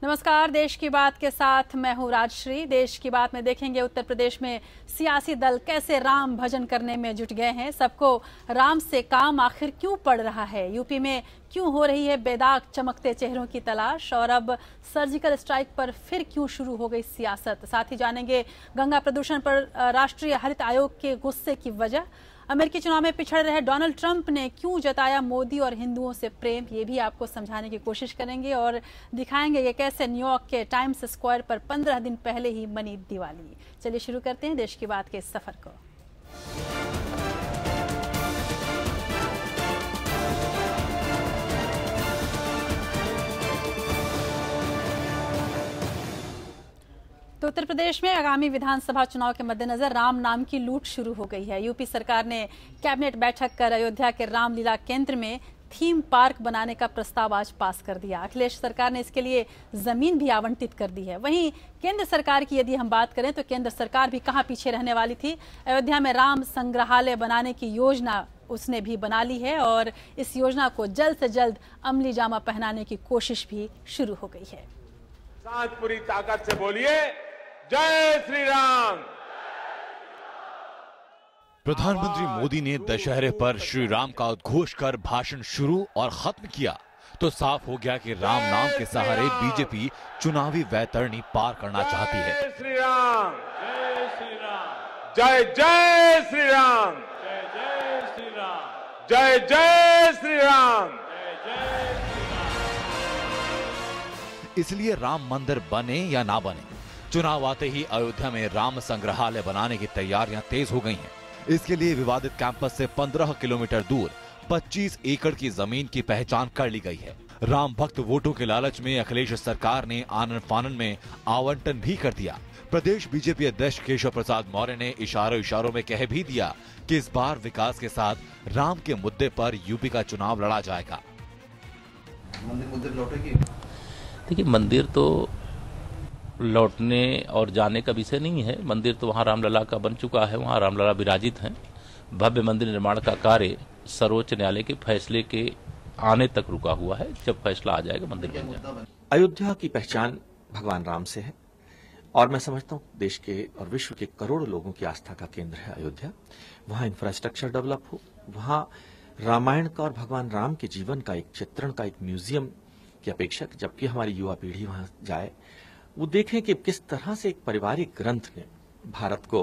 नमस्कार, देश की बात के साथ मैं हूं राजश्री। देश की बात में देखेंगे उत्तर प्रदेश में सियासी दल कैसे राम भजन करने में जुट गए हैं। सबको राम से काम आखिर क्यों पड़ रहा है, यूपी में क्यों हो रही है बेदाग चमकते चेहरों की तलाश, और अब सर्जिकल स्ट्राइक पर फिर क्यों शुरू हो गई सियासत। साथ ही जानेंगे गंगा प्रदूषण पर राष्ट्रीय हरित आयोग के गुस्से की वजह। अमेरिकी चुनाव में पिछड़ रहे डोनाल्ड ट्रंप ने क्यों जताया मोदी और हिंदुओं से प्रेम, ये भी आपको समझाने की कोशिश करेंगे और दिखाएंगे कि कैसे न्यूयॉर्क के टाइम्स स्क्वायर पर 15 दिन पहले ही मनी दिवाली। चलिए शुरू करते हैं देश की बात के इस सफर को। तो उत्तर प्रदेश में आगामी विधानसभा चुनाव के मद्देनजर राम नाम की लूट शुरू हो गई है। यूपी सरकार ने कैबिनेट बैठक कर अयोध्या के रामलीला केंद्र में थीम पार्क बनाने का प्रस्ताव आज पास कर दिया। अखिलेश सरकार ने इसके लिए जमीन भी आवंटित कर दी है। वहीं केंद्र सरकार की यदि हम बात करें तो केंद्र सरकार भी कहां पीछे रहने वाली थी। अयोध्या में राम संग्रहालय बनाने की योजना उसने भी बना ली है और इस योजना को जल्द से जल्द अमली जामा पहनाने की कोशिश भी शुरू हो गई है। पूरी ताकत से बोलिए, जय श्री राम। प्रधानमंत्री मोदी ने दशहरे पर श्री राम का उद्घोष कर भाषण शुरू और खत्म किया तो साफ हो गया कि राम नाम के सहारे बीजेपी चुनावी वैतरणी पार करना चाहती है। जय श्री राम, जय श्री राम, जय जय श्री राम, जय जय श्री राम, जय जय श्री राम, जय जय श्री राम। इसलिए राम मंदिर बने या ना बने, चुनाव आते ही अयोध्या में राम संग्रहालय बनाने की तैयारियां तेज हो गई हैं। इसके लिए विवादित कैंपस से 15 किलोमीटर दूर 25 एकड़ की जमीन की पहचान कर ली गई है। राम भक्त वोटों के लालच में अखिलेश सरकार ने आनन फानन में आवंटन भी कर दिया। प्रदेश बीजेपी अध्यक्ष केशव प्रसाद मौर्य ने इशारों में कह भी दिया कि इस बार विकास के साथ राम के मुद्दे पर यूपी का चुनाव लड़ा जाएगा। मंदिर लौटेगी। देखिए, मंदिर तो लौटने और जाने का विषय नहीं है। मंदिर तो वहाँ रामलला का बन चुका है, वहाँ रामलला विराजित हैं। भव्य मंदिर निर्माण का कार्य सर्वोच्च न्यायालय के फैसले के आने तक रुका हुआ है। जब फैसला आ जाएगा मंदिर बन जाएगा। अयोध्या की पहचान भगवान राम से है और मैं समझता हूँ देश के और विश्व के करोड़ों लोगों की आस्था का केंद्र है अयोध्या। वहाँ इंफ्रास्ट्रक्चर डेवलप हो, वहाँ रामायण का और भगवान राम के जीवन का एक चित्रण का एक म्यूजियम की अपेक्षा, जबकि हमारी युवा पीढ़ी वहाँ जाए, वो देखें कि किस तरह से एक पारिवारिक ग्रंथ ने भारत को,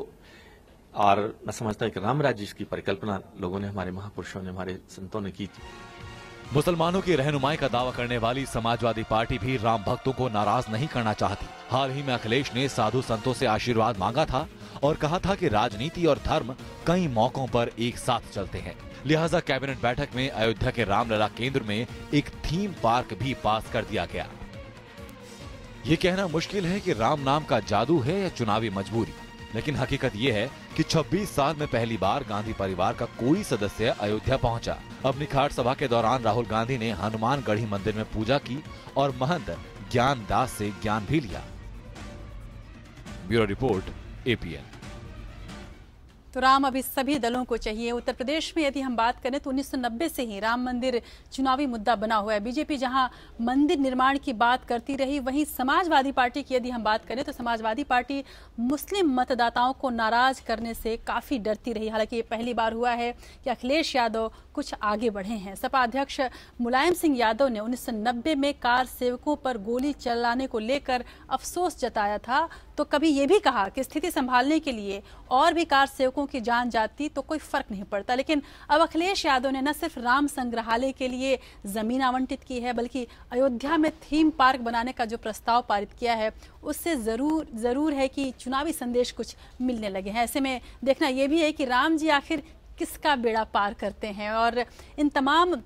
और मैं समझता हूं कि राम राज्य की परिकल्पना लोगों ने, हमारे महापुरुषों ने, हमारे संतों ने की थी। मुसलमानों की रहनुमाई का दावा करने वाली समाजवादी पार्टी भी राम भक्तों को नाराज नहीं करना चाहती। हाल ही में अखिलेश ने साधु संतों से आशीर्वाद मांगा था और कहा था कि राजनीति और धर्म कई मौकों पर एक साथ चलते हैं। लिहाजा कैबिनेट बैठक में अयोध्या के रामलला केंद्र में एक थीम पार्क भी पास कर दिया गया। ये कहना मुश्किल है कि राम नाम का जादू है या चुनावी मजबूरी, लेकिन हकीकत ये है कि 26 साल में पहली बार गांधी परिवार का कोई सदस्य अयोध्या पहुंचा। अपनी खाट सभा के दौरान राहुल गांधी ने हनुमान गढ़ी मंदिर में पूजा की और महंत ज्ञान दास से ज्ञान भी लिया। Bureau report, APN। तो राम अभी सभी दलों को चाहिए। उत्तर प्रदेश में यदि हम बात करें तो 1990 से ही राम मंदिर चुनावी मुद्दा बना हुआ है। बीजेपी जहां मंदिर निर्माण की बात करती रही, वहीं समाजवादी पार्टी की यदि हम बात करें तो समाजवादी पार्टी मुस्लिम मतदाताओं को नाराज करने से काफी डरती रही। हालांकि ये पहली बार हुआ है कि अखिलेश यादव कुछ आगे बढ़े हैं। सपा अध्यक्ष मुलायम सिंह यादव ने 1990 में कार सेवकों पर गोली चलाने को लेकर अफसोस जताया था, तो कभी ये भी कहा कि स्थिति संभालने के लिए और भी कार सेवकों की जान जाती तो कोई फर्क नहीं पड़ता। लेकिन अब अखिलेश यादव ने न सिर्फ राम संग्रहालय के लिए जमीन आवंटित की है, बल्कि अयोध्या में थीम पार्क बनाने का जो प्रस्ताव पारित किया है उससे जरूर है कि चुनावी संदेश कुछ मिलने लगे हैं। ऐसे में देखना यह भी है कि राम जी आखिर किसका बेड़ा पार करते हैं। और इन तमाम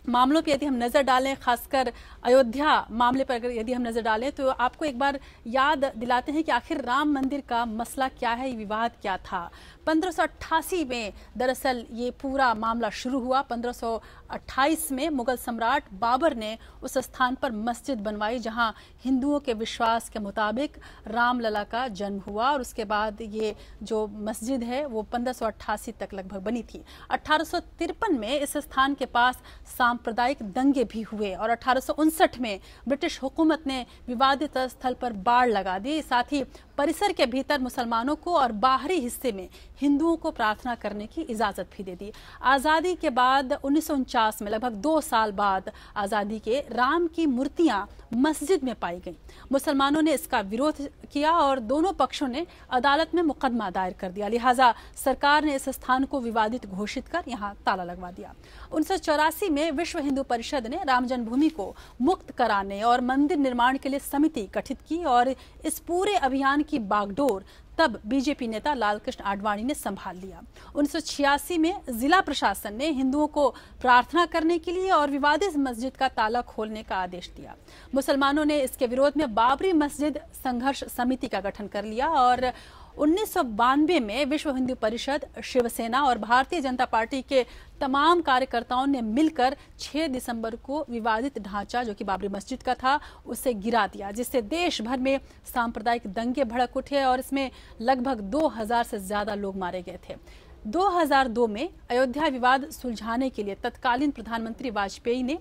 मामलों पर यदि हम नजर डालें, खासकर अयोध्या मामले पर अगर यदि हम नजर डालें तो आपको एक बार याद दिलाते हैं कि आखिर राम मंदिर का मसला क्या है, ये विवाद क्या था। 1588 में दरअसल ये पूरा मामला शुरू हुआ। 1528 में मुगल सम्राट बाबर ने उस स्थान पर मस्जिद बनवाई जहां हिंदुओं के विश्वास के मुताबिक रामलला का जन्म हुआ, और उसके बाद ये जो मस्जिद है वो 1588 तक लगभग बनी थी। 1853 में इस स्थान के पास सांप्रदायिक दंगे भी हुए और 1859 में ब्रिटिश हुकूमत ने विवादित स्थल पर बाड़ लगा दी। साथ ही परिसर के भीतर मुसलमानों को और बाहरी हिस्से में हिंदुओं को प्रार्थना करने की इजाजत भी दे दी। आजादी के बाद 1949 में लगभग 2 साल बाद आजादी के राम की मूर्तियां मस्जिद में पाई गईं। मुसलमानों ने इसका विरोध किया और दोनों पक्षों ने अदालत में मुकदमा दायर कर दिया। लिहाजा सरकार ने इस स्थान को विवादित घोषित कर यहां ताला लगवा दिया। 1984 में विश्व हिंदू परिषद ने राम जन्मभूमि को मुक्त कराने और मंदिर निर्माण के लिए समिति गठित की और इस पूरे अभियान की बागडोर तब बीजेपी नेता लालकृष्ण आडवाणी ने संभाल लिया। 1986 में जिला प्रशासन ने हिंदुओं को प्रार्थना करने के लिए और विवादित मस्जिद का ताला खोलने का आदेश दिया। मुसलमानों ने इसके विरोध में बाबरी मस्जिद संघर्ष समिति का गठन कर लिया और 1992 में विश्व हिंदू परिषद, शिवसेना और भारतीय जनता पार्टी के तमाम कार्यकर्ताओं ने मिलकर 6 दिसंबर को विवादित ढांचा जो कि बाबरी मस्जिद का था उसे गिरा दिया, जिससे देश भर में सांप्रदायिक दंगे भड़क उठे और इसमें लगभग 2000 से ज्यादा लोग मारे गए थे। 2002 में अयोध्या विवाद सुलझाने के लिए तत्कालीन प्रधानमंत्री वाजपेयी ने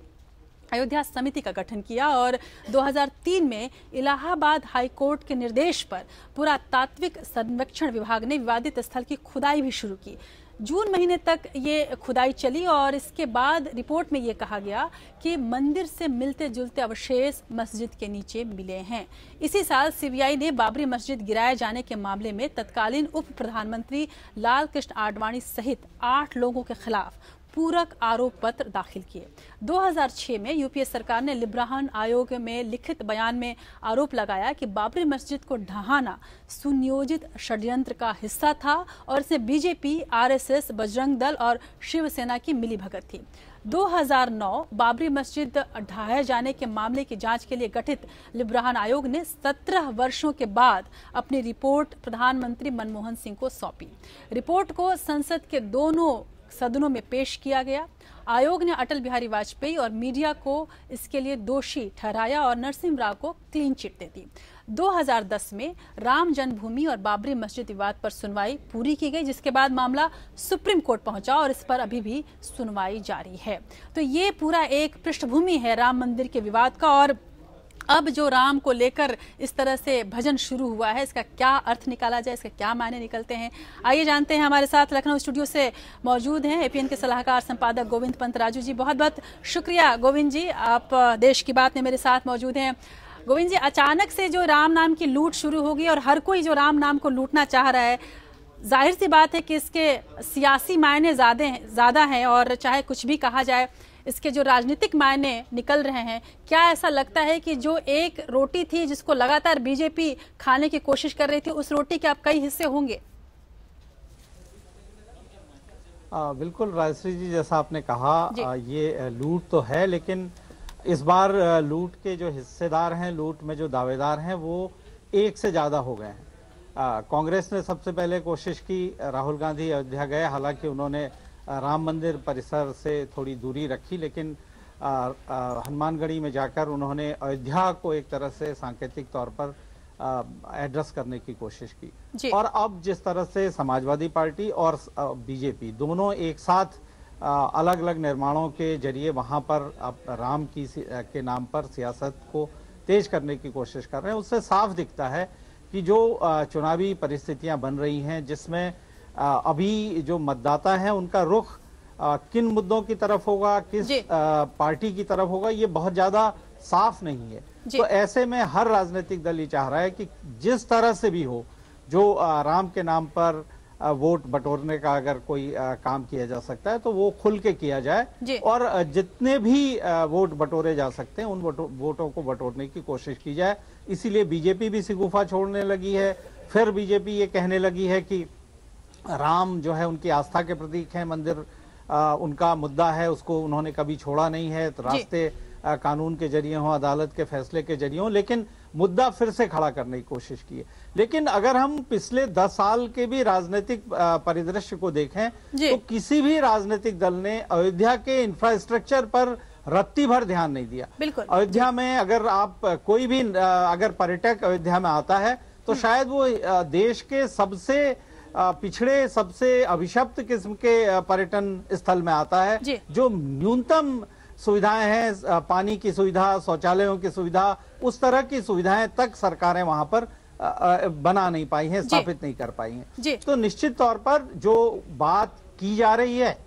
अयोध्या समिति का गठन किया और 2003 में इलाहाबाद हाई कोर्ट के निर्देश पर पुरातात्विक सर्वेक्षण विभाग ने विवादित स्थल की खुदाई भी शुरू की। जून महीने तक ये खुदाई चली और इसके बाद रिपोर्ट में ये कहा गया कि मंदिर से मिलते जुलते अवशेष मस्जिद के नीचे मिले हैं। इसी साल सीबीआई ने बाबरी मस्जिद गिराए जाने के मामले में तत्कालीन उप प्रधानमंत्री लालकृष्ण आडवाणी सहित 8 लोगों के खिलाफ पूरक आरोप पत्र दाखिल किए। 2006 में यूपीए सरकार ने लिब्राहन आयोग में लिखित बयान में आरोप लगाया कि बाबरी मस्जिद को ढहाना सुनियोजित षड्यंत्र का हिस्सा था और इसमें बीजेपी, आरएसएस, बजरंग दल और शिवसेना की मिलीभगत थी। 2009 बाबरी मस्जिद ढहाए जाने के मामले की जांच के लिए गठित लिब्राहन आयोग ने 17 वर्षों के बाद अपनी रिपोर्ट प्रधानमंत्री मनमोहन सिंह को सौंपी। रिपोर्ट को संसद के दोनों सदनों में पेश किया गया। आयोग ने अटल बिहारी वाजपेयी और मीडिया को इसके लिए दोषी ठहराया और नरसिम्हा राव को क्लीन चिट दे दी। 2010 में राम जन्मभूमि और बाबरी मस्जिद विवाद पर सुनवाई पूरी की गई, जिसके बाद मामला सुप्रीम कोर्ट पहुंचा और इस पर अभी भी सुनवाई जारी है। तो ये पूरा एक पृष्ठभूमि है राम मंदिर के विवाद का और अब जो राम को लेकर इस तरह से भजन शुरू हुआ है, इसका क्या अर्थ निकाला जाए, इसके क्या मायने निकलते हैं, आइए जानते हैं। हमारे साथ लखनऊ स्टूडियो से मौजूद हैं एपीएन के सलाहकार संपादक गोविंद पंतराजू जी। बहुत बहुत शुक्रिया गोविंद जी, आप देश की बात में मेरे साथ मौजूद हैं। गोविंद जी, अचानक से जो राम नाम की लूट शुरू होगी और हर कोई जो राम नाम को लूटना चाह रहा है, जाहिर सी बात है कि इसके सियासी मायने ज्यादा हैं और चाहे कुछ भी कहा जाए इसके जो राजनीतिक मायने निकल रहे हैं। क्या ऐसा लगता है कि जो एक रोटी थी जिसको लगातार बीजेपी खाने की कोशिश कर रही थी, उस रोटी के अब कई हिस्से होंगे? बिल्कुल राजश्री जी, जैसा आपने कहा ये लूट तो है, लेकिन इस बार लूट के जो हिस्सेदार हैं, लूट में जो दावेदार हैं, वो एक से ज्यादा हो गए हैं। कांग्रेस ने सबसे पहले कोशिश की, राहुल गांधी अयोध्या गए, हालांकि उन्होंने राम मंदिर परिसर से थोड़ी दूरी रखी, लेकिन हनुमानगढ़ी में जाकर उन्होंने अयोध्या को एक तरह से सांकेतिक तौर पर एड्रेस करने की कोशिश की। और अब जिस तरह से समाजवादी पार्टी और बीजेपी दोनों एक साथ अलग अलग निर्माणों के जरिए वहां पर राम की के नाम पर सियासत को तेज करने की कोशिश कर रहे हैं, उससे साफ दिखता है कि जो चुनावी परिस्थितियां बन रही हैं, जिसमें अभी जो मतदाता हैं उनका रुख किन मुद्दों की तरफ होगा, किस पार्टी की तरफ होगा, ये बहुत ज्यादा साफ नहीं है। तो ऐसे में हर राजनीतिक दल ये चाह रहा है कि जिस तरह से भी हो, जो राम के नाम पर वोट बटोरने का अगर कोई काम किया जा सकता है तो वो खुल के किया जाए और जितने भी वोट बटोरे जा सकते हैं उन वोटों को बटोरने की कोशिश की जाए। इसीलिए बीजेपी भी सिगुफा छोड़ने लगी है। फिर बीजेपी ये कहने लगी है कि राम जो है उनकी आस्था के प्रतीक है, मंदिर उनका मुद्दा है, उसको उन्होंने कभी छोड़ा नहीं है। तो रास्ते कानून के जरिए हो, अदालत के फैसले के जरिए हो, लेकिन मुद्दा फिर से खड़ा करने की कोशिश की है। लेकिन अगर हम पिछले 10 साल के भी राजनीतिक परिदृश्य को देखें तो किसी भी राजनीतिक दल ने अयोध्या के इंफ्रास्ट्रक्चर पर रत्ती भर ध्यान नहीं दिया। अयोध्या में अगर आप कोई भी अगर पर्यटक अयोध्या में आता है तो शायद वो देश के सबसे पिछड़े, सबसे अभिशप्त किस्म के पर्यटन स्थल में आता है, जो न्यूनतम सुविधाएं हैं, पानी की सुविधा, शौचालयों की सुविधा, उस तरह की सुविधाएं तक सरकारें वहां पर बना नहीं पाई हैं, स्थापित नहीं कर पाई हैं। तो निश्चित तौर पर जो बात की जा रही है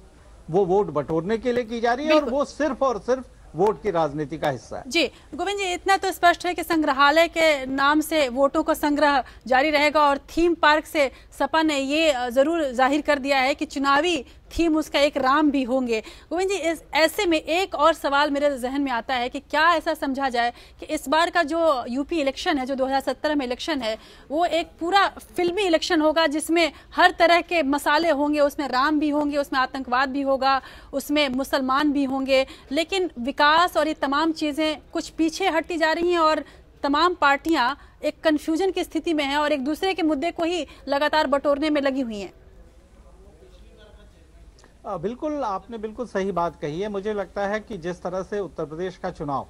वो वोट बटोरने के लिए की जा रही है और वो सिर्फ और सिर्फ वोट की राजनीति का हिस्सा है। जी गोविंद जी, इतना तो स्पष्ट है कि संग्रहालय के नाम से वोटों का संग्रह जारी रहेगा और थीम पार्क से सपा ने ये जरूर जाहिर कर दिया है कि चुनावी थीम उसका एक राम भी होंगे। गोविंद जी, ऐसे में एक और सवाल मेरे जहन में आता है कि क्या ऐसा समझा जाए कि इस बार का जो यूपी इलेक्शन है, जो 2017 में इलेक्शन है, वो एक पूरा फिल्मी इलेक्शन होगा जिसमें हर तरह के मसाले होंगे, उसमें राम भी होंगे, उसमें आतंकवाद भी होगा, उसमें मुसलमान भी होंगे, लेकिन विकास और ये तमाम चीजें कुछ पीछे हटती जा रही हैं और तमाम पार्टियां एक कंफ्यूजन की स्थिति में हैं और एक दूसरे के मुद्दे को ही लगातार बटोरने में लगी हुई हैं। बिल्कुल, आपने बिल्कुल सही बात कही है। मुझे लगता है कि जिस तरह से उत्तर प्रदेश का चुनाव,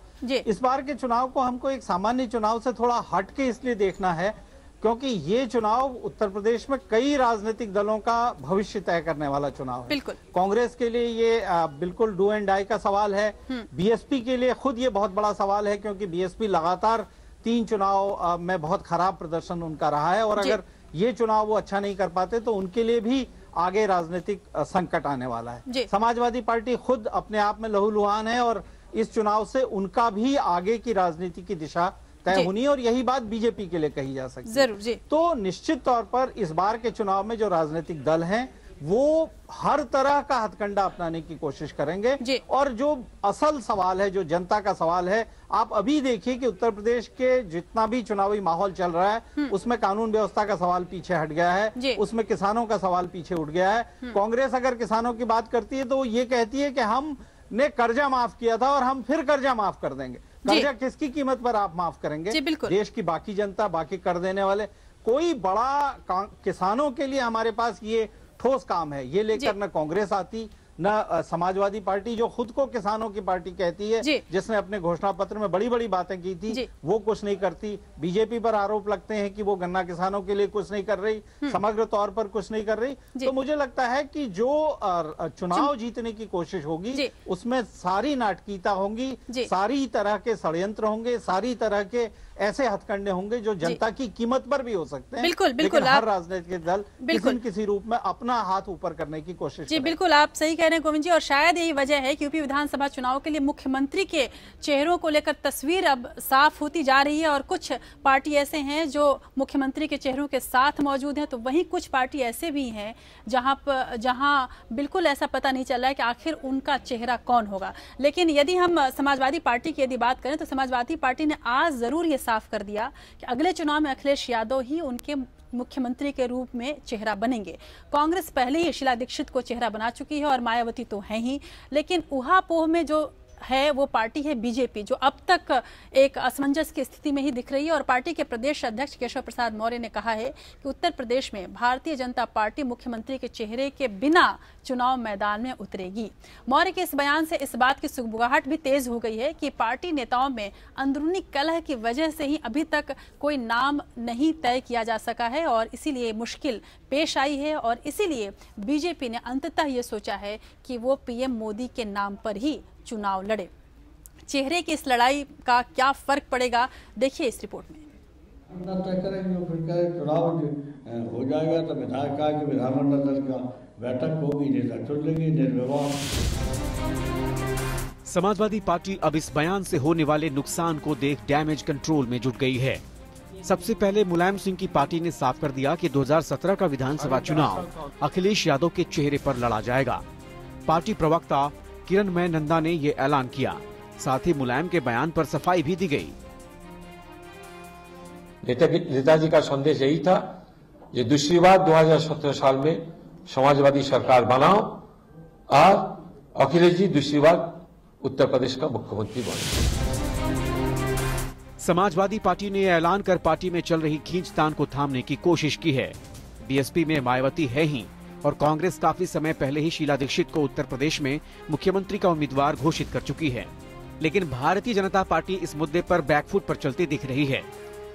इस बार के चुनाव को हमको एक सामान्य चुनाव से थोड़ा हटके इसलिए देखना है क्योंकि ये चुनाव उत्तर प्रदेश में कई राजनीतिक दलों का भविष्य तय करने वाला चुनाव है। बिल्कुल। कांग्रेस के लिए ये बिल्कुल डू एंड डाई का सवाल है। बीएसपी के लिए खुद ये बहुत बड़ा सवाल है क्योंकि बीएसपी लगातार 3 चुनाव में बहुत खराब प्रदर्शन उनका रहा है और अगर ये चुनाव वो अच्छा नहीं कर पाते तो उनके लिए भी आगे राजनीतिक संकट आने वाला है। समाजवादी पार्टी खुद अपने आप में लहूलुहान है और इस चुनाव से उनका भी आगे की राजनीति की दिशा तय होनी है और यही बात बीजेपी के लिए कही जा सकती है। जरूर जी। तो निश्चित तौर पर इस बार के चुनाव में जो राजनीतिक दल हैं वो हर तरह का हथकंडा अपनाने की कोशिश करेंगे और जो असल सवाल है, जो जनता का सवाल है, आप अभी देखिए कि उत्तर प्रदेश के जितना भी चुनावी माहौल चल रहा है उसमें कानून व्यवस्था का सवाल पीछे हट गया है, उसमें किसानों का सवाल पीछे उठ गया है। कांग्रेस अगर किसानों की बात करती है तो ये कहती है कि हमने कर्जा माफ किया था और हम फिर कर्जा माफ कर देंगे। कर्जा किसकी कीमत पर आप माफ करेंगे? देश की बाकी जनता, बाकी कर देने वाले। कोई बड़ा किसानों के लिए हमारे पास ये ठोस काम है, ये लेकर न कांग्रेस आती न समाजवादी पार्टी जो खुद को किसानों की पार्टी कहती है, जिसने अपने घोषणा पत्र में बड़ी बड़ी बातें की थी, वो कुछ नहीं करती। बीजेपी पर आरोप लगते हैं कि वो गन्ना किसानों के लिए कुछ नहीं कर रही, समग्र तौर पर कुछ नहीं कर रही। तो मुझे लगता है कि जो चुनाव जीतने की कोशिश होगी उसमें सारी नाटकीयता होंगी, सारी तरह के षड्यंत्र होंगे, सारी तरह के ऐसे हथकंडे होंगे जो जनता की कीमत पर भी हो सकते हैं। बिल्कुल, बिल्कुल। लेकिन हर राजनीतिक दल किसी रूप में अपना हाथ ऊपर करने की कोशिश जी बिल्कुल, आप सही कह रहे हैं गोविंद जी। और शायद यही वजह है कि यूपी विधानसभा चुनाव के लिए मुख्यमंत्री के चेहरों को लेकर तस्वीर अब साफ होती जा रही है और कुछ पार्टी ऐसे हैं जो मुख्यमंत्री के चेहरों के साथ मौजूद हैं, तो वहीं कुछ पार्टी ऐसे भी हैं जहां बिल्कुल ऐसा पता नहीं चल रहा है कि आखिर उनका चेहरा कौन होगा। लेकिन यदि हम समाजवादी पार्टी की यदि बात करें तो समाजवादी पार्टी ने आज जरूर ये साफ कर दिया कि अगले चुनाव में अखिलेश यादव ही उनके मुख्यमंत्री के रूप में चेहरा बनेंगे। कांग्रेस पहले ही शीला दीक्षित को चेहरा बना चुकी है और मायावती तो है ही, लेकिन ऊहापोह में जो है वो पार्टी है बीजेपी, जो अब तक एक असमंजस की स्थिति में ही दिख रही है। और पार्टी के प्रदेश अध्यक्ष केशव प्रसाद मौर्य ने कहा है कि उत्तर प्रदेश में भारतीय जनता पार्टी मुख्यमंत्री के चेहरे के बिना चुनाव मैदान में उतरेगी। मौर्य के इस बयान से इस बात की सुगबुगाहट भी तेज हो गई है कि पार्टी नेताओं में अंदरूनी कलह की वजह से ही अभी तक कोई नाम नहीं तय किया जा सका है और इसीलिए मुश्किल पेश आई है और इसीलिए बीजेपी ने अंततः ये सोचा है कि वो पीएम मोदी के नाम पर ही चुनाव लड़े। चेहरे की इस लड़ाई का क्या फर्क पड़ेगा, देखिए इस रिपोर्ट में। तय करेंगे, फिर चुनाव हो जाएगा तो विधायक की विधानमंडल दल का बैठक होगी, नेता चुन लेंगे निर्विवाद। समाजवादी पार्टी अब इस बयान से होने वाले नुकसान को देख डैमेज कंट्रोल में जुट गई है। सबसे पहले मुलायम सिंह की पार्टी ने साफ कर दिया कि 2017 का विधानसभा चुनाव अखिलेश यादव के चेहरे पर लड़ा जाएगा। पार्टी प्रवक्ता किरणमय नंदा ने ये ऐलान किया, साथ ही मुलायम के बयान पर सफाई भी दी गई। नेताजी का संदेश यही था, ये दूसरी बार 2017 साल में समाजवादी सरकार बनाओ और अखिलेश जी दूसरी बार उत्तर प्रदेश का मुख्यमंत्री बने। समाजवादी पार्टी ने ऐलान कर पार्टी में चल रही खींचतान को थामने की कोशिश की है। बीएसपी में मायावती है ही और कांग्रेस काफी समय पहले ही शीला दीक्षित को उत्तर प्रदेश में मुख्यमंत्री का उम्मीदवार घोषित कर चुकी है। लेकिन भारतीय जनता पार्टी इस मुद्दे पर बैकफुट पर चलती दिख रही है।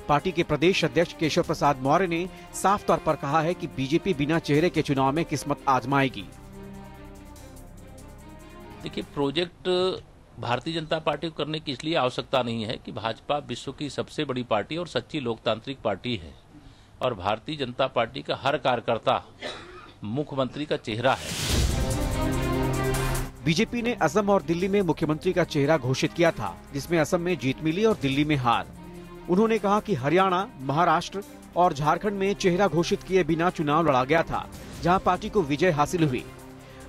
पार्टी के प्रदेश अध्यक्ष केशव प्रसाद मौर्य ने साफ तौर पर कहा है कि बीजेपी बिना चेहरे के चुनाव में किस्मत आजमाएगी। देखिए, प्रोजेक्ट भारतीय जनता पार्टी को करने की इसलिए आवश्यकता नहीं है कि भाजपा विश्व की सबसे बड़ी पार्टी और सच्ची लोकतांत्रिक पार्टी है और भारतीय जनता पार्टी का हर कार्यकर्ता मुख्यमंत्री का चेहरा है। बीजेपी ने असम और दिल्ली में मुख्यमंत्री का चेहरा घोषित किया था, जिसमें असम में जीत मिली और दिल्ली में हार। उन्होंने कहा कि हरियाणा, महाराष्ट्र और झारखंड में चेहरा घोषित किए बिना चुनाव लड़ा गया था, जहां पार्टी को विजय हासिल हुई।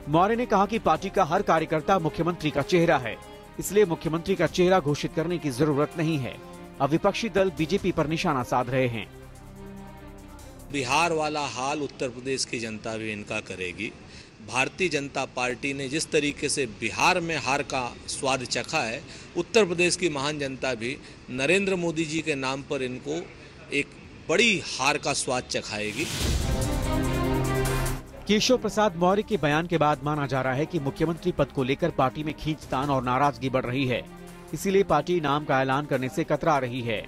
मौर्य ने कहा कि पार्टी का हर कार्यकर्ता मुख्यमंत्री का चेहरा है, इसलिए मुख्यमंत्री का चेहरा घोषित करने की जरूरत नहीं है। अब विपक्षी दल बीजेपी पर निशाना साध रहे हैं। बिहार वाला हाल उत्तर प्रदेश की जनता भी इनका करेगी। भारतीय जनता पार्टी ने जिस तरीके से बिहार में हार का स्वाद चखा है, उत्तर प्रदेश की महान जनता भी नरेंद्र मोदी जी के नाम पर इनको एक बड़ी हार का स्वाद चखाएगी। केशव प्रसाद मौर्य के बयान के बाद माना जा रहा है कि मुख्यमंत्री पद को लेकर पार्टी में खींचतान और नाराजगी बढ़ रही है, इसीलिए पार्टी नाम का ऐलान करने से कतरा रही है।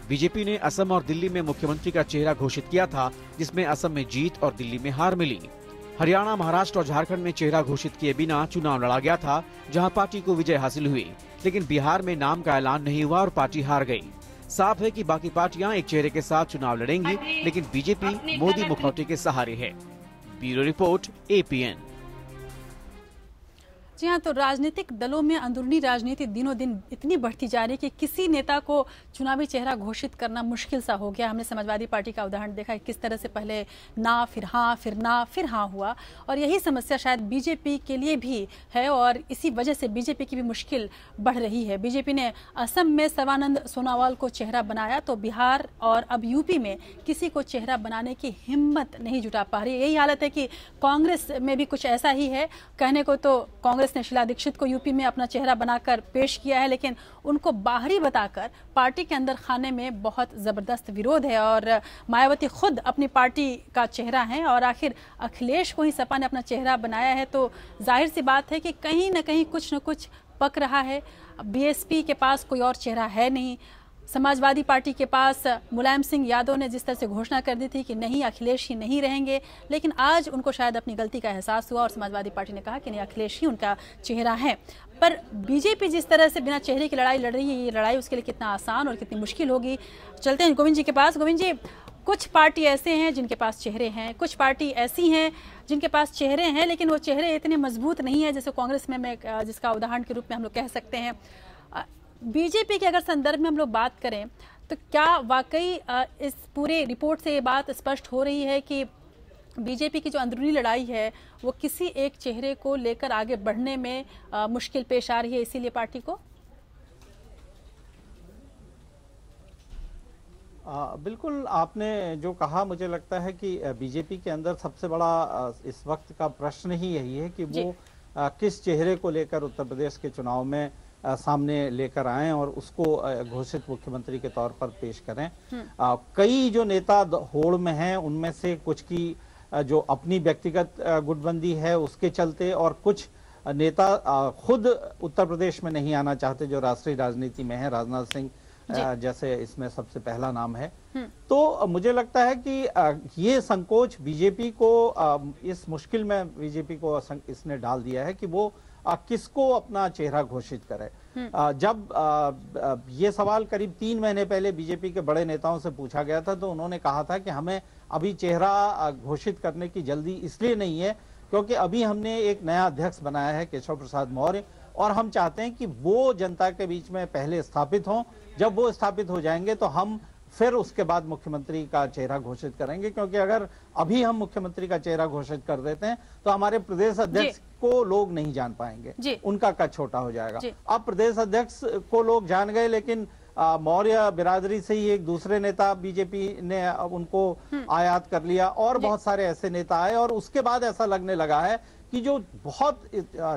बीजेपी ने असम और दिल्ली में मुख्यमंत्री का चेहरा घोषित किया था, जिसमें असम में जीत और दिल्ली में हार मिली। हरियाणा, महाराष्ट्र और झारखंड में चेहरा घोषित किए बिना चुनाव लड़ा गया था, जहां पार्टी को विजय हासिल हुई, लेकिन बिहार में नाम का ऐलान नहीं हुआ और पार्टी हार गई। साफ है कि बाकी पार्टियां एक चेहरे के साथ चुनाव लड़ेंगी, लेकिन बीजेपी मोदी मुखौटे के सहारे है। Bureau report, APN। जी हाँ, तो राजनीतिक दलों में अंदरूनी राजनीति दिनों दिन इतनी बढ़ती जा रही है कि किसी नेता को चुनावी चेहरा घोषित करना मुश्किल सा हो गया। हमने समाजवादी पार्टी का उदाहरण देखा है, किस तरह से पहले ना, फिर हाँ, फिर ना, फिर हाँ हुआ। और यही समस्या शायद बीजेपी के लिए भी है और इसी वजह से बीजेपी की भी मुश्किल बढ़ रही है। बीजेपी ने असम में सर्बानंद सोनोवाल को चेहरा बनाया, तो बिहार और अब यूपी में किसी को चेहरा बनाने की हिम्मत नहीं जुटा पा रही। यही हालत है कि कांग्रेस में भी कुछ ऐसा ही है। कहने को तो कांग्रेस ने शीला दीक्षित को यूपी में अपना चेहरा बनाकर पेश किया है, लेकिन उनको बाहरी बताकर पार्टी के अंदर खाने में बहुत जबरदस्त विरोध है। और मायावती खुद अपनी पार्टी का चेहरा है और आखिर अखिलेश को ही सपा ने अपना चेहरा बनाया है, तो जाहिर सी बात है कि कहीं ना कहीं कुछ न कुछ पक रहा है। बीएसपी के पास कोई और चेहरा है नहीं। समाजवादी पार्टी के पास मुलायम सिंह यादव ने जिस तरह से घोषणा कर दी थी कि नहीं, अखिलेश ही नहीं रहेंगे, लेकिन आज उनको शायद अपनी गलती का एहसास हुआ और समाजवादी पार्टी ने कहा कि नहीं, अखिलेश ही उनका चेहरा है। पर बीजेपी जिस तरह से बिना चेहरे की लड़ाई लड़ रही है, ये लड़ाई उसके लिए कितना आसान और कितनी मुश्किल होगी। चलते हैं गोविंद जी के पास। गोविंद जी, कुछ पार्टी ऐसे हैं जिनके पास चेहरे हैं, कुछ पार्टी ऐसी हैं जिनके पास चेहरे हैं, लेकिन वो चेहरे इतने मजबूत नहीं है, जैसे कांग्रेस में जिसका उदाहरण के रूप में हम लोग कह सकते हैं। बीजेपी के अगर संदर्भ में हम लोग बात करें तो क्या वाकई इस पूरे रिपोर्ट से ये बात स्पष्ट हो रही है कि बीजेपी की जो अंदरूनी लड़ाई है वो किसी एक चेहरे को लेकर आगे बढ़ने में मुश्किल पेश आ रही है, इसीलिए पार्टी को? बिल्कुल आपने जो कहा, मुझे लगता है कि बीजेपी के अंदर सबसे बड़ा इस वक्त का प्रश्न ही यही है कि वो किस चेहरे को लेकर उत्तर प्रदेश के चुनाव में सामने लेकर आएं और उसको घोषित मुख्यमंत्री के तौर पर पेश करें। कई जो नेता होड़ में हैं, उनमें से कुछ की जो अपनी व्यक्तिगत गुटबंदी है उसके चलते, और कुछ नेता खुद उत्तर प्रदेश में नहीं आना चाहते जो राष्ट्रीय राजनीति में है। राजनाथ सिंह जैसे इसमें सबसे पहला नाम है। तो मुझे लगता है कि ये संकोच बीजेपी को इस मुश्किल में बीजेपी को इसने डाल दिया है कि वो किसको अपना चेहरा घोषित करे। जब ये सवाल करीब 3 महीने पहले बीजेपी के बड़े नेताओं से पूछा गया था, तो उन्होंने कहा था कि हमें अभी चेहरा घोषित करने की जल्दी इसलिए नहीं है क्योंकि अभी हमने एक नया अध्यक्ष बनाया है, केशव प्रसाद मौर्य, और हम चाहते हैं कि वो जनता के बीच में पहले स्थापित हों। जब वो स्थापित हो जाएंगे तो हम फिर उसके बाद मुख्यमंत्री का चेहरा घोषित करेंगे, क्योंकि अगर अभी हम मुख्यमंत्री का चेहरा घोषित कर देते हैं तो हमारे प्रदेश अध्यक्ष को लोग नहीं जान पाएंगे, उनका कद छोटा हो जाएगा। अब प्रदेश अध्यक्ष को लोग जान गए, लेकिन मौर्य बिरादरी से ही एक दूसरे नेता बीजेपी ने उनको आयात कर लिया और बहुत सारे ऐसे नेता आए, और उसके बाद ऐसा लगने लगा है कि जो बहुत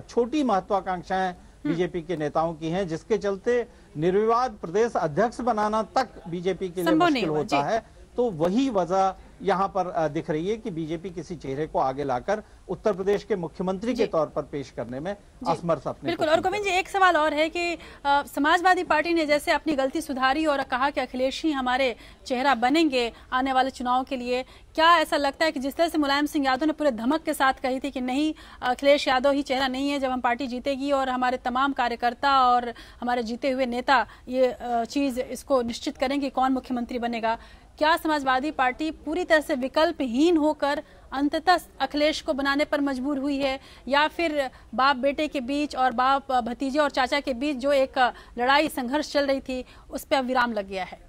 छोटी महत्वाकांक्षाएं बीजेपी के नेताओं की हैं, जिसके चलते निर्विवाद प्रदेश अध्यक्ष बनाना तक बीजेपी के लिए मुश्किल होता है। तो वही वजह यहाँ पर दिख रही है कि बीजेपी किसी चेहरे को आगे लाकर उत्तर प्रदेश के मुख्यमंत्री के तौर पर पेश करने में असमर्थ अपने। बिल्कुल। और गोविंद जी, एक सवाल और है कि समाजवादी पार्टी ने जैसे अपनी गलती सुधारी और कहा कि अखिलेश ही हमारे चेहरा बनेंगे आने वाले चुनाव के लिए, क्या ऐसा लगता है कि जिस तरह से मुलायम सिंह यादव ने पूरे धमक के साथ कही थी कि नहीं अखिलेश यादव ही चेहरा नहीं है, जब हम पार्टी जीतेगी और हमारे तमाम कार्यकर्ता और हमारे जीते हुए नेता ये चीज इसको निश्चित करेंगे कौन मुख्यमंत्री बनेगा, क्या समाजवादी पार्टी पूरी तरह से विकल्पहीन होकर अंततः अखिलेश को बनाने पर मजबूर हुई है, या फिर बाप बेटे के बीच और बाप भतीजे और चाचा के बीच जो एक लड़ाई संघर्ष चल रही थी उस पर विराम लग गया है?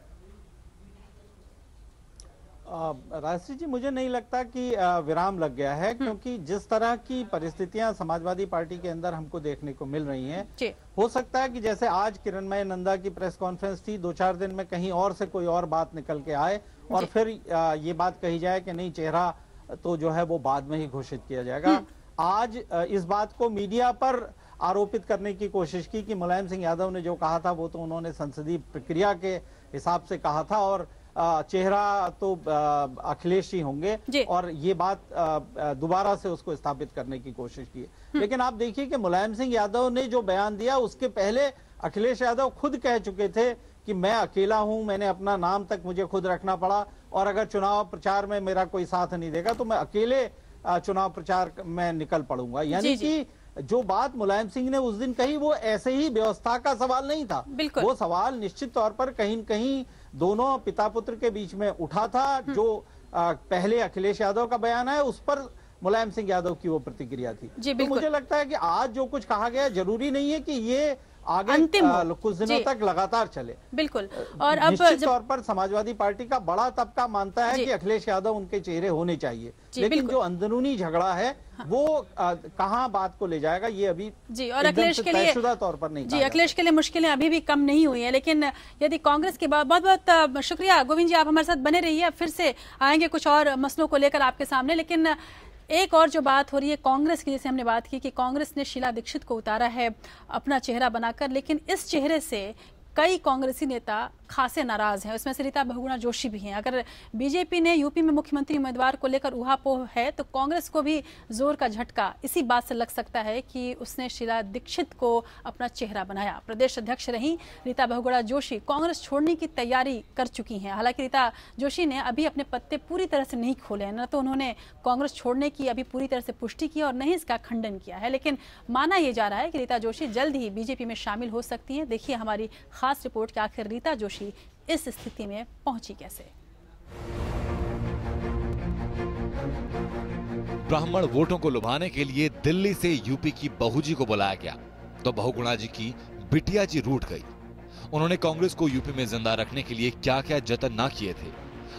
राजश्री जी, मुझे नहीं लगता कि विराम लग गया है, क्योंकि जिस तरह की परिस्थितियां समाजवादी पार्टी के अंदर हमको देखने को मिल रही हैं, हो सकता है कि जैसे आज किरणमय नंदा की प्रेस कॉन्फ्रेंस थी, 2-4 दिन में कहीं और से कोई और बात निकल के आए और फिर ये बात कही जाए कि नहीं चेहरा तो जो है वो बाद में ही घोषित किया जाएगा। आज इस बात को मीडिया पर आरोपित करने की कोशिश की कि मुलायम सिंह यादव ने जो कहा था वो तो उन्होंने संसदीय प्रक्रिया के हिसाब से कहा था और चेहरा तो अखिलेश ही होंगे, और ये बात दोबारा से उसको स्थापित करने की कोशिश की। लेकिन आप देखिए कि मुलायम सिंह यादव ने जो बयान दिया उसके पहले अखिलेश यादव खुद कह चुके थे कि मैं अकेला हूं, मैंने अपना नाम तक मुझे खुद रखना पड़ा और अगर चुनाव प्रचार में मेरा कोई साथ नहीं देगा तो मैं अकेले चुनाव प्रचार में निकल पड़ूंगा। यानी कि जो बात मुलायम सिंह ने उस दिन कही वो ऐसे ही व्यवस्था का सवाल नहीं था, वो सवाल निश्चित तौर पर कहीं न कहीं दोनों पिता पुत्र के बीच में उठा था। जो पहले अखिलेश यादव का बयान है उस पर मुलायम सिंह यादव की वो प्रतिक्रिया थी। तो मुझे लगता है कि आज जो कुछ कहा गया जरूरी नहीं है कि ये आगे कुछ दिनों तक लगातार चले। बिल्कुल। और अब निश्चित तौर पर समाजवादी पार्टी का बड़ा तबका मानता है कि अखिलेश यादव उनके चेहरे होने चाहिए, लेकिन जो अंदरूनी झगड़ा है वो कहां बात को ले जाएगा ये अभी और अखिलेश के लिए तौर पर नहीं। अखिलेश के लिए मुश्किलें अभी भी कम नहीं हुई है। लेकिन यदि कांग्रेस की बहुत बहुत शुक्रिया गोविंद जी, आप हमारे साथ बने रहिए, अब फिर से आएंगे कुछ और मसलों को लेकर आपके सामने। लेकिन एक और जो बात हो रही है कांग्रेस की, जैसे हमने बात की कि कांग्रेस ने शीला दीक्षित को उतारा है अपना चेहरा बनाकर, लेकिन इस चेहरे से कई कांग्रेसी नेता खासे नाराज हैं, उसमें से रीता बहुगुणा जोशी भी हैं। अगर बीजेपी ने यूपी में मुख्यमंत्री उम्मीदवार को लेकर उहापोह है तो कांग्रेस को भी जोर का झटका इसी बात से लग सकता है कि उसने शीला दीक्षित को अपना चेहरा बनाया। प्रदेश अध्यक्ष रही रीता बहुगुणा जोशी कांग्रेस छोड़ने की तैयारी कर चुकी हैं। हालांकि रीता जोशी ने अभी अपने पत्ते पूरी तरह से नहीं खोले हैं, न तो उन्होंने कांग्रेस छोड़ने की अभी पूरी तरह से पुष्टि की और न ही इसका खंडन किया है, लेकिन माना यह जा रहा है कि रीता जोशी जल्द ही बीजेपी में शामिल हो सकती हैं। देखिए हमारी खास रिपोर्ट कि आखिर रीता जोशी इस स्थिति में पहुंची कैसे। ब्राह्मण वोटों को लुभाने के लिए दिल्ली से यूपी की बहू जी को बुलाया गया तो बहुगुणा जी की बिटिया जी रूठ गई। उन्होंने कांग्रेस को यूपी में जिंदा रखने के लिए क्या क्या जतन ना किए थे।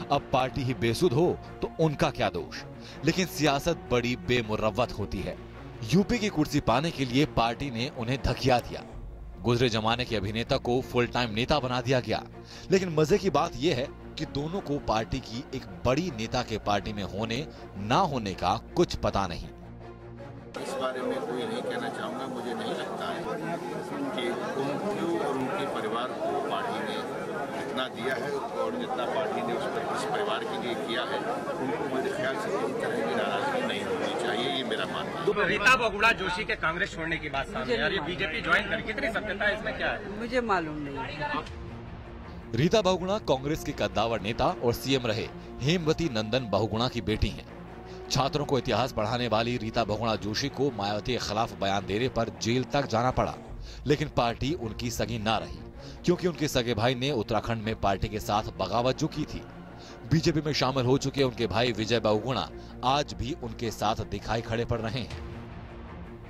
अब पार्टी ही बेसुध हो तो उनका क्या दोष, लेकिन सियासत बड़ी बेमुरव्वत होती है। यूपी की कुर्सी पाने के लिए पार्टी ने उन्हें धकिया दिया, गुजरे जमाने के अभिनेता को फुल टाइम नेता बना दिया गया। लेकिन मजे की बात यह है कि दोनों को पार्टी की एक बड़ी नेता के पार्टी में होने ना होने का कुछ पता नहीं। इस बारे में कोई नहीं कहना चाहूँगा। मुझे नहीं लगता है कि उनको और उनके परिवार को पार्टी ने जितना दिया है और जितना पार्टी ने उस परिवार के लिए किया है, उनको मेरे ख्याल से किसी तरह की नाराजगी नहीं होनी चाहिए, ये मेरा मानना है। रीता बहुगुणा जोशी के कांग्रेस छोड़ने की बात सामने आ रही है, बीजेपी ज्वाइन कर, कितनी सत्यता है इसमें, क्या है? मुझे मालूम नहीं। रीता बहुगुणा कांग्रेस के कद्दावर नेता और सीएम रहे हेमवती नंदन बहुगुणा की बेटी हैं। छात्रों को इतिहास पढ़ाने वाली रीता बहुगुणा जोशी को मायावती के खिलाफ बयान देने पर जेल तक जाना पड़ा, लेकिन पार्टी उनकी सगी ना रही क्योंकि उनके सगे भाई ने उत्तराखंड में पार्टी के साथ बगावत जो की थी। बीजेपी में शामिल हो चुके उनके भाई विजय बहुगुणा आज भी उनके साथ दिखाई खड़े पड़ रहे हैं।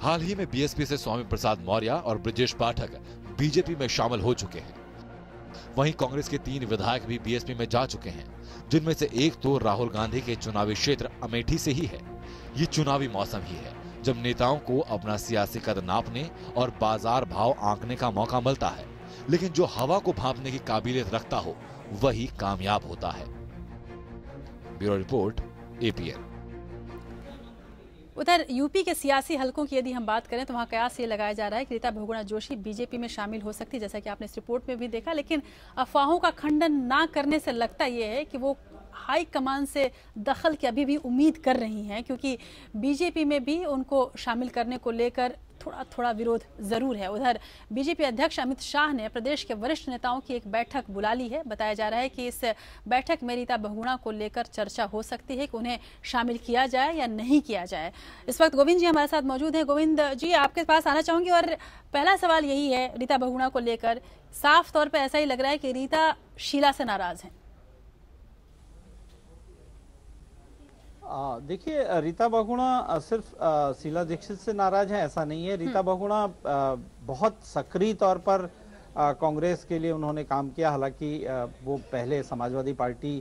हाल ही में बीएसपी से स्वामी प्रसाद मौर्य और ब्रजेश पाठक बीजेपी में शामिल हो चुके हैं। वहीं कांग्रेस के 3 विधायक भी बीएसपी में जा चुके हैं, जिनमें से एक तो राहुल गांधी के चुनावी क्षेत्र अमेठी से ही है। ये चुनावी मौसम ही है जब नेताओं को अपना सियासी कद नापने और बाजार भाव आंकने का मौका मिलता है, लेकिन जो हवा को भांपने की काबिलियत रखता हो वही कामयाब होता है। Bureau report, APN. उधर यूपी के सियासी हलकों की यदि हम बात करें तो वहां कयास ये लगाया जा रहा है कि रीता बहुगुणा जोशी बीजेपी में शामिल हो सकती है, जैसा कि आपने इस रिपोर्ट में भी देखा। लेकिन अफवाहों का खंडन ना करने से लगता यह है कि वो हाई कमान से दखल की अभी भी उम्मीद कर रही हैं, क्योंकि बीजेपी में भी उनको शामिल करने को लेकर थोड़ा थोड़ा विरोध जरूर है। उधर बीजेपी अध्यक्ष अमित शाह ने प्रदेश के वरिष्ठ नेताओं की एक बैठक बुला ली है। बताया जा रहा है कि इस बैठक में रीता बहुगुणा को लेकर चर्चा हो सकती है कि उन्हें शामिल किया जाए या नहीं किया जाए। इस वक्त गोविंद जी हमारे साथ मौजूद हैं। गोविंद जी, आपके पास आना चाहूंगी और पहला सवाल यही है रीता बहुगुणा को लेकर। साफ तौर पर ऐसा ही लग रहा है कि रीता शीला से नाराज है। देखिए, रीता बहुगुणा सिर्फ शीला दीक्षित से नाराज है ऐसा नहीं है। रीता बहुगुणा बहुत सक्रिय तौर पर कांग्रेस के लिए उन्होंने काम किया। हालांकि वो पहले समाजवादी पार्टी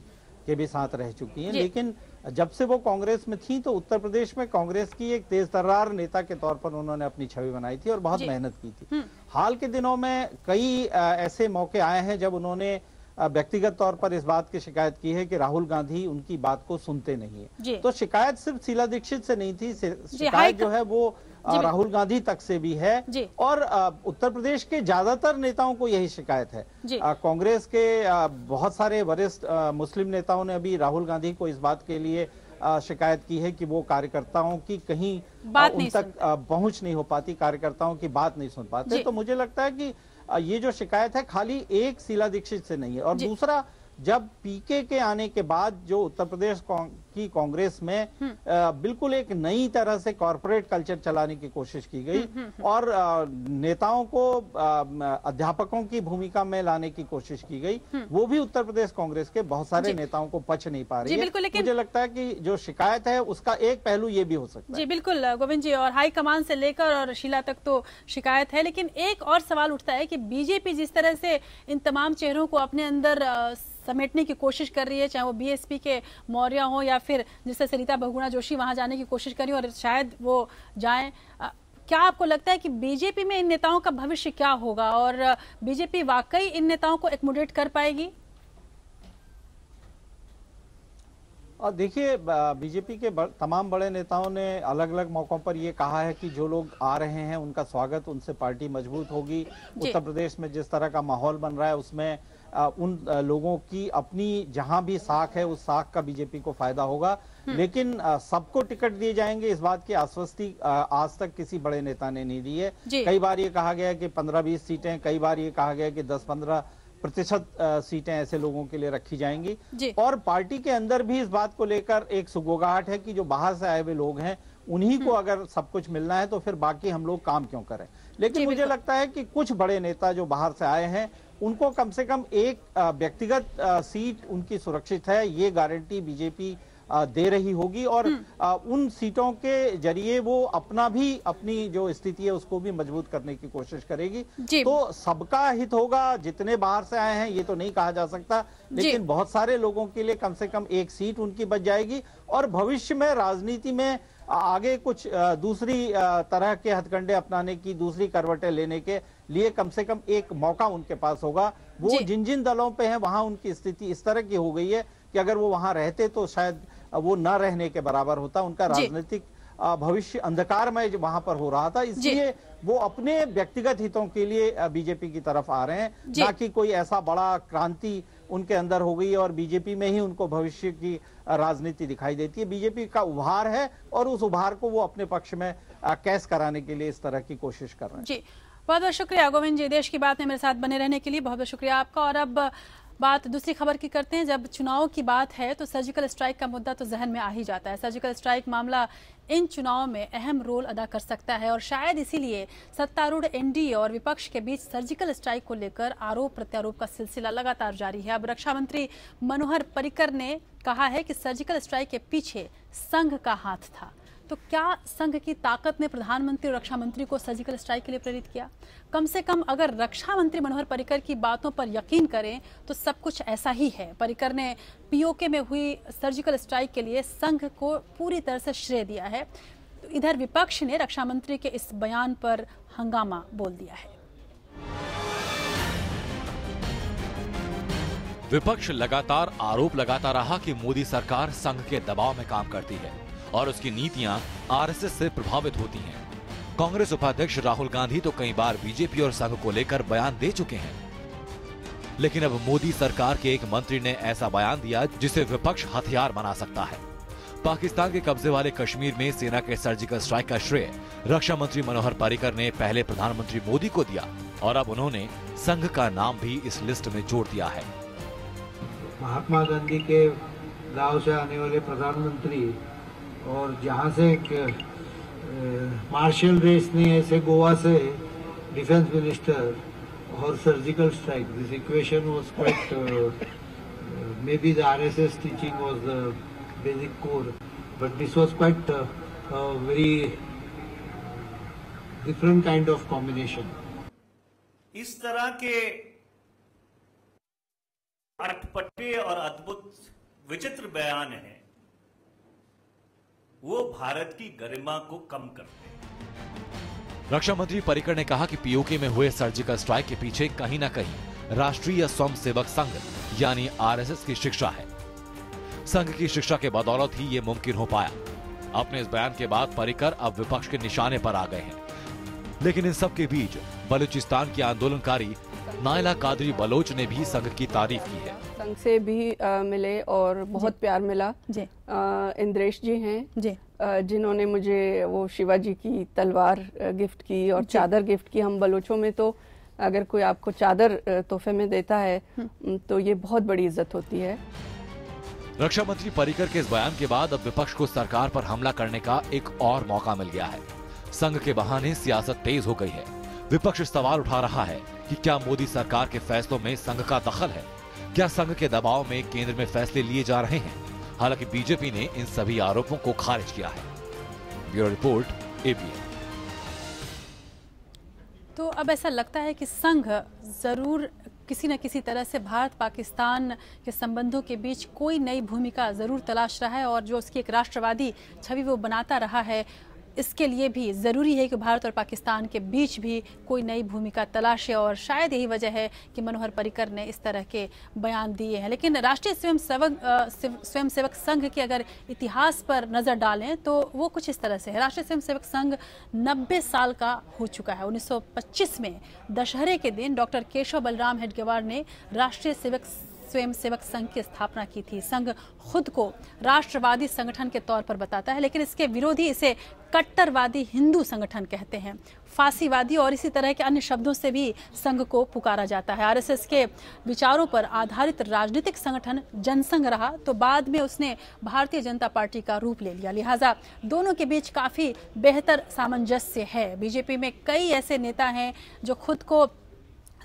के भी साथ रह चुकी हैं, लेकिन जब से वो कांग्रेस में थी तो उत्तर प्रदेश में कांग्रेस की एक तेज तर्रार नेता के तौर पर उन्होंने अपनी छवि बनाई थी और बहुत मेहनत की थी। हाल के दिनों में कई ऐसे मौके आए हैं जब उन्होंने व्यक्तिगत तौर पर इस बात की शिकायत की है कि राहुल गांधी उनकी बात को सुनते नहीं है। तो शिकायत सिर्फ शीला दीक्षित से नहीं थी, शिकायत जो है वो राहुल गांधी तक से भी है और उत्तर प्रदेश के ज्यादातर नेताओं को यही शिकायत है। कांग्रेस के बहुत सारे वरिष्ठ मुस्लिम नेताओं ने अभी राहुल गांधी को इस बात के लिए शिकायत की है कि वो कार्यकर्ताओं की कहीं उन तक पहुंच नहीं हो पाती, कार्यकर्ताओं की बात नहीं सुन पाते। तो मुझे लगता है कि ये जो शिकायत है खाली एक शीला दीक्षित से नहीं है। और दूसरा, जब पीके के आने के बाद जो उत्तर प्रदेश की कांग्रेस में बिल्कुल एक नई तरह से कॉर्पोरेट कल्चर चलाने की कोशिश की गई और नेताओं को अध्यापकों की भूमिका में लाने की कोशिश की गई, वो भी उत्तर प्रदेश कांग्रेस के बहुत सारे नेताओं को पच नहीं पा रही है। मुझे लगता है कि जो शिकायत है उसका एक पहलू ये भी हो सकता है। जी बिल्कुल गोविंद जी, और हाई कमान से लेकर और शीला तक तो शिकायत है, लेकिन एक और सवाल उठता है कि बीजेपी जिस तरह से इन तमाम चेहरों को अपने अंदर समेटने की कोशिश कर रही है, चाहे वो बीएसपी के मौर्य हो या फिर जिस तरह से रीता बहुगुणा जोशी वहां जाने की कोशिश कर रही है और शायद वो जाएं, क्या आपको लगता है कि बीजेपी में इन नेताओं का भविष्य क्या होगा और बीजेपी वाकई इन नेताओं को एकोमोडेट कर पाएगी? और देखिए, बीजेपी के तमाम बड़े नेताओं ने अलग अलग मौकों पर ये कहा है कि जो लोग आ रहे हैं उनका स्वागत, उनसे पार्टी मजबूत होगी। उत्तर प्रदेश में जिस तरह का माहौल बन रहा है उसमें उन लोगों की अपनी जहां भी साख है उस साख का बीजेपी को फायदा होगा, लेकिन सबको टिकट दिए जाएंगे इस बात की आश्वस्ति आज तक किसी बड़े नेता ने नहीं दी है। कई बार ये कहा गया कि 15-20 सीटें, कई बार ये कहा गया कि 10-15% सीटें ऐसे लोगों के लिए रखी जाएंगी। और पार्टी के अंदर भी इस बात को लेकर एक सुगबुगाहट है कि जो बाहर से आए हुए लोग हैं उन्हीं को अगर सब कुछ मिलना है तो फिर बाकी हम लोग काम क्यों करें। लेकिन मुझे लगता है कि कुछ बड़े नेता जो बाहर से आए हैं उनको कम से कम एक व्यक्तिगत सीट उनकी सुरक्षित है, ये गारंटी बीजेपी दे रही होगी और उन सीटों के जरिए वो अपनी जो स्थिति है उसको भी मजबूत करने की कोशिश करेगी। तो सबका हित होगा, जितने बाहर से आए हैं ये तो नहीं कहा जा सकता, लेकिन बहुत सारे लोगों के लिए कम से कम एक सीट उनकी बच जाएगी और भविष्य में राजनीति में आगे कुछ दूसरी तरह के हथकंडे अपनाने की, दूसरी करवटें लेने के लिए कम से कम एक मौका उनके पास होगा। वो जिन जिन दलों पे हैं वहां उनकी स्थिति इस तरह की हो गई है कि अगर वो वहां रहते तो शायद वो न रहने के बराबर होता। उनका राजनीतिक भविष्य अंधकारमय वहां पर हो रहा था, इसलिए वो अपने व्यक्तिगत हितों के लिए बीजेपी की तरफ आ रहे हैं, ना कि कोई ऐसा बड़ा क्रांति उनके अंदर हो गई और बीजेपी में ही उनको भविष्य की राजनीति दिखाई देती है। बीजेपी का उभार है और उस उभार को वो अपने पक्ष में कैश कराने के लिए इस तरह की कोशिश कर रहे हैं। जी बहुत बहुत शुक्रिया गोविंद जी, देश की बात में मेरे साथ बने रहने के लिए बहुत बहुत शुक्रिया आपका। और अब बात दूसरी खबर की करते हैं। जब चुनाव की बात है तो सर्जिकल स्ट्राइक का मुद्दा तो जहन में आ ही जाता है। सर्जिकल स्ट्राइक मामला इन चुनाव में अहम रोल अदा कर सकता है और शायद इसीलिए सत्तारूढ़ एनडीए और विपक्ष के बीच सर्जिकल स्ट्राइक को लेकर आरोप प्रत्यारोप का सिलसिला लगातार जारी है। अब रक्षा मंत्री मनोहर पर्रिकर ने कहा है कि सर्जिकल स्ट्राइक के पीछे संघ का हाथ था। तो क्या संघ की ताकत ने प्रधानमंत्री और रक्षा मंत्री को सर्जिकल स्ट्राइक के लिए प्रेरित किया? कम से कम अगर रक्षा मंत्री मनोहर पर्रिकर की बातों पर यकीन करें तो सब कुछ ऐसा ही है। पर्रिकर ने पीओके में हुई सर्जिकल स्ट्राइक के लिए संघ को पूरी तरह से श्रेय दिया है। तो इधर विपक्ष ने रक्षा मंत्री के इस बयान पर हंगामा बोल दिया है। विपक्ष लगातार आरोप लगाता रहा कि मोदी सरकार संघ के दबाव में काम करती है और उसकी नीतियां आरएसएस से प्रभावित होती हैं। कांग्रेस उपाध्यक्ष राहुल गांधी तो कई बार बीजेपी और संघ को लेकर बयान दे चुके हैं। लेकिन अब मोदी सरकार के एक मंत्री ने ऐसा बयान दिया जिसे विपक्ष हथियार बना सकता है। पाकिस्तान के कब्जे वाले कश्मीर में सेना के सर्जिकल स्ट्राइक का श्रेय रक्षा मंत्री मनोहर पर्रिकर ने पहले प्रधानमंत्री मोदी को दिया और अब उन्होंने संघ का नाम भी इस लिस्ट में जोड़ दिया है। महात्मा गांधी के गांव से आने वाले प्रधानमंत्री और जहां से मार्शल रेस ने ऐसे गोवा से डिफेंस मिनिस्टर और surgical strike, this equation was quite may be the RSS teaching was the basic core, but this was quite a very different kind of combination. इस तरह के अटपटे और अद्भुत विचित्र बयान हैं, वो भारत की गरिमा को कम करते हैं। रक्षा मंत्री पर्रिकर ने कहा कि पीओके में हुए सर्जिकल स्ट्राइक के पीछे कहीं न कहीं राष्ट्रीय स्वयंसेवक संघ यानी आरएसएस की शिक्षा है। संघ की शिक्षा के बदौलत ही ये मुमकिन हो पाया। अपने इस बयान के बाद पर्रिकर अब विपक्ष के निशाने पर आ गए हैं। लेकिन इन सब के बीच बलूचिस्तान की आंदोलनकारी नायला कादरी बलोच ने भी संघ की तारीफ की है। संघ से भी मिले और बहुत प्यार मिला। इंद्रेश जी हैं जिन्होंने मुझे वो शिवाजी की तलवार गिफ्ट की और चादर गिफ्ट की। हम बलोचों में तो अगर कोई आपको चादर तोहफे में देता है तो ये बहुत बड़ी इज्जत होती है। रक्षा मंत्री पर्रिकर के इस बयान के बाद अब विपक्ष को सरकार पर हमला करने का एक और मौका मिल गया है। संघ के बहाने सियासत तेज हो गई है। विपक्ष सवाल उठा रहा है कि क्या मोदी सरकार के फैसलों में संघ का दखल है? क्या संघ के दबाव में केंद्र में फैसले लिए जा रहे हैं? हालांकि बीजेपी ने इन सभी आरोपों को खारिज किया है। Bureau report, ABN. तो अब ऐसा लगता है कि संघ जरूर किसी न किसी तरह से भारत पाकिस्तान के संबंधों के बीच कोई नई भूमिका जरूर तलाश रहा है और जो उसकी एक राष्ट्रवादी छवि वो बनाता रहा है, इसके लिए भी ज़रूरी है कि भारत और पाकिस्तान के बीच भी कोई नई भूमिका तलाशे और शायद यही वजह है कि मनोहर पर्रिकर ने इस तरह के बयान दिए हैं। लेकिन राष्ट्रीय स्वयंसेवक संघ के अगर इतिहास पर नज़र डालें तो वो कुछ इस तरह से है। राष्ट्रीय स्वयंसेवक संघ 90 साल का हो चुका है। 1925 में दशहरे के दिन डॉक्टर केशव बलराम हेडगेवार ने राष्ट्रीय स्वयंसेवक संघ की स्थापना की थी। संघ खुद को राष्ट्रवादी संगठन के तौर पर बताता है, लेकिन इसके विरोधी इसे कट्टरवादी हिंदू संगठन कहते हैं। फासीवादी और इसी तरह के अन्य शब्दों से भी संघ को पुकारा जाता है। आरएसएस के विचारों पर आधारित राजनीतिक संगठन जनसंघ रहा तो बाद में उसने भारतीय जनता पार्टी का रूप ले लिया। लिहाजा दोनों के बीच काफी बेहतर सामंजस्य है। बीजेपी में कई ऐसे नेता हैं जो खुद को